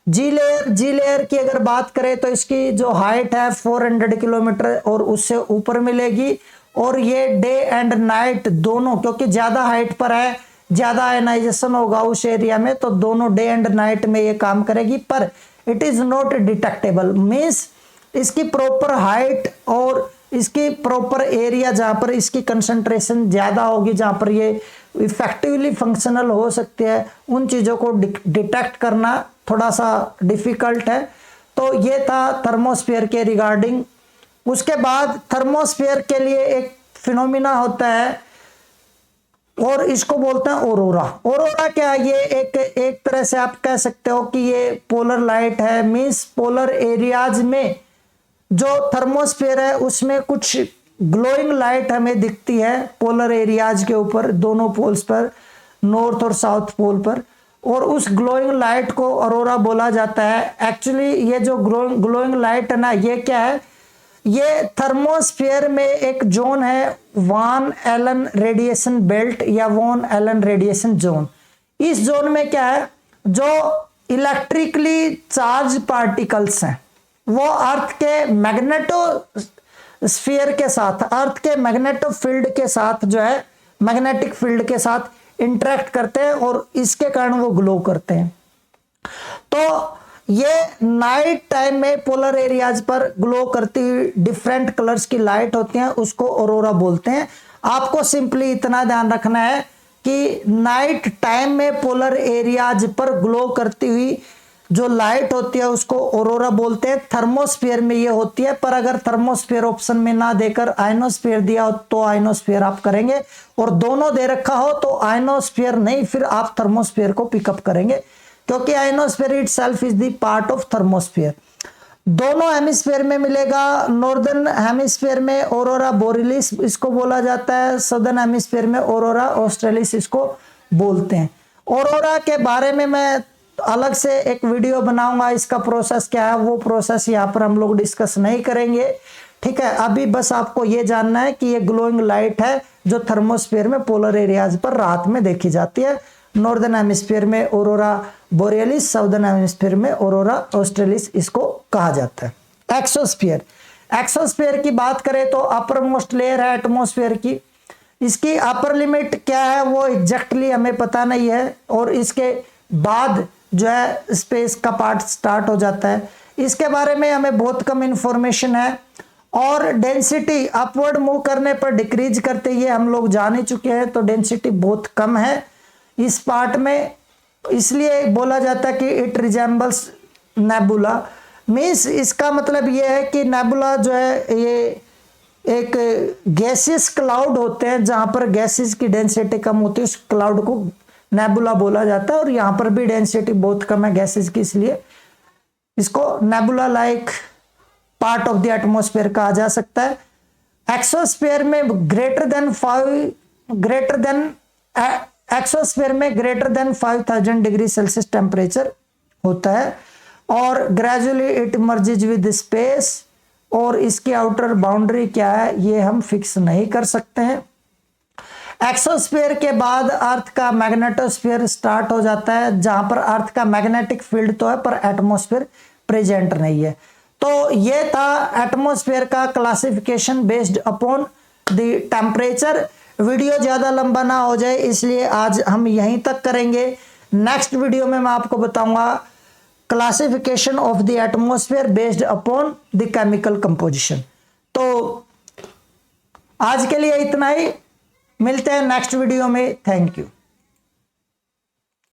जी लेयर की अगर बात करें तो इसकी जो हाइट है 400 किलोमीटर और उससे ऊपर मिलेगी, और ये डे एंड नाइट दोनों, क्योंकि ज़्यादा हाइट पर है, ज़्यादा आयनाइजेशन होगा उस एरिया में, तो दोनों डे एंड नाइट में ये काम करेगी। पर it is not detectable, means इसकी प्रॉपर हाइट और इसकी प्रॉपर एरिया जहाँ पर इसकी कंसंट्रेशन ज़्यादा होगी, जहाँ पर ये इफेक्टिवली फंक्शनल हो सकती है, उन चीज़ों को डिटेक्ट करना थोड़ा सा डिफ़िकल्ट है। तो ये था थर्मोस्फीयर के रिगार्डिंग। उसके बाद थर्मोस्फीयर के लिए एक फिनोमिना होता है और इसको बोलते हैं ऑरोरा। ऑरोरा क्या है? ये एक तरह से आप कह सकते हो कि ये पोलर लाइट है, मींस पोलर एरियाज में जो थर्मोस्फीयर है उसमें कुछ ग्लोइंग लाइट हमें दिखती है पोलर एरियाज के ऊपर, दोनों पोल्स पर, नॉर्थ और साउथ पोल पर, और उस ग्लोइंग लाइट को ऑरोरा बोला जाता है। एक्चुअली ये जो ग्लोइंग लाइट है ना, ये क्या है? ये थर्मोस्फीयर में एक जोन है, वॉन एलन रेडिएशन बेल्ट या वॉन एलन रेडिएशन जोन। इस जोन में क्या है? जो इलेक्ट्रिकली चार्ज पार्टिकल्स हैं वो अर्थ के मैग्नेटो स्फीयर के साथ, अर्थ के मैग्नेटो फील्ड के साथ जो है, मैग्नेटिक फील्ड के साथ इंटरेक्ट करते हैं और इसके कारण वो ग्लो करते हैं। तो ये नाइट टाइम में पोलर एरियाज पर ग्लो करती हुई डिफरेंट कलर्स की लाइट होती हैं, उसको ऑरोरा बोलते हैं। आपको सिंपली इतना ध्यान रखना है कि नाइट टाइम में पोलर एरियाज पर ग्लो करती हुई जो लाइट होती है उसको ऑरोरा बोलते हैं। थर्मोस्फीयर में ये होती है, पर अगर थर्मोस्फीयर ऑप्शन में ना देकर आयनोस्फीयर दिया हो तो आयनोस्फीयर आप करेंगे, और दोनों दे रखा हो तो आयनोस्फीयर नहीं, फिर आप थर्मोस्फीयर को पिकअप करेंगे, क्योंकि ionosphere itself is the part of thermosphere. दोनों हेमिस्फीयर में मिलेगा। नॉर्दर्न हेमिस्फीयर में ऑरोरा बोरिलिस इसको बोला जाता है, सदर्न हेमिस्फीयर में ऑरोरा ऑस्ट्रेलिस इसको बोलते हैं। ऑरोरा के बारे में मैं अलग से एक वीडियो बनाऊंगा, इसका प्रोसेस क्या है वो प्रोसेस यहाँ पर हम लोग डिस्कस नहीं करेंगे, ठीक है। अभी बस आपको ये जानना है कि ये ग्लोइंग लाइट है जो थर्मोस्फीयर में पोलर एरियाज पर रात में देखी जाती है। नॉर्दर्न हेमिस्फीयर में ऑरोरा बोरियलिस, साउदर्न हेमिस्फीयर में ऑरोरा ऑस्ट्रेलिस इसको कहा जाता है। एक्सोस्फीयर, एक्सोस्फीयर की बात करें तो अपर मोस्ट लेयर है एटमॉस्फेयर की। इसकी अपर लिमिट क्या है वो एग्जैक्टली हमें पता नहीं है, और इसके बाद जो है स्पेस का पार्ट स्टार्ट हो जाता है। इसके बारे में हमें बहुत कम इंफॉर्मेशन है, और डेंसिटी अपवर्ड मूव करने पर डिक्रीज करते ये हम लोग जान ही चुके हैं, तो डेंसिटी बहुत कम है इस पार्ट में, इसलिए बोला जाता है कि इट रिजेंबल्स नेबुला। मीन्स इसका मतलब ये है कि नेबुला जो है ये एक गैसियस क्लाउड होते हैं, जहाँ पर गैसेस की डेंसिटी कम होती है, उस क्लाउड को नेबुला बोला जाता है। और यहाँ पर भी डेंसिटी बहुत कम है गैसेस की, इसलिए इसको nebula like part of the atmosphere कहा जा सकता है। एक्सोस्फीयर में greater than 5000 degree Celsius temperature होता है, और gradually it merges with space, और इसकी आउटर बाउंड्री क्या है ये हम फिक्स नहीं कर सकते हैं। एक्सोस्फीयर के बाद अर्थ का मैग्नेटोस्फीयर स्टार्ट हो जाता है, जहां पर अर्थ का मैग्नेटिक फील्ड तो है पर एटमॉस्फेयर प्रेजेंट नहीं है। तो ये था एटमॉस्फेयर का classification based upon the temperature. Video ज़्यादा लंबा ना हो जाए इसलिए आज हम यहीं तक करेंगे। नेक्स्ट वीडियो में मैं आपको बताऊंगा classification of the atmosphere based upon the chemical composition. तो आज के लिए इतना ही, मिलते हैं नेक्स्ट वीडियो में। Thank you.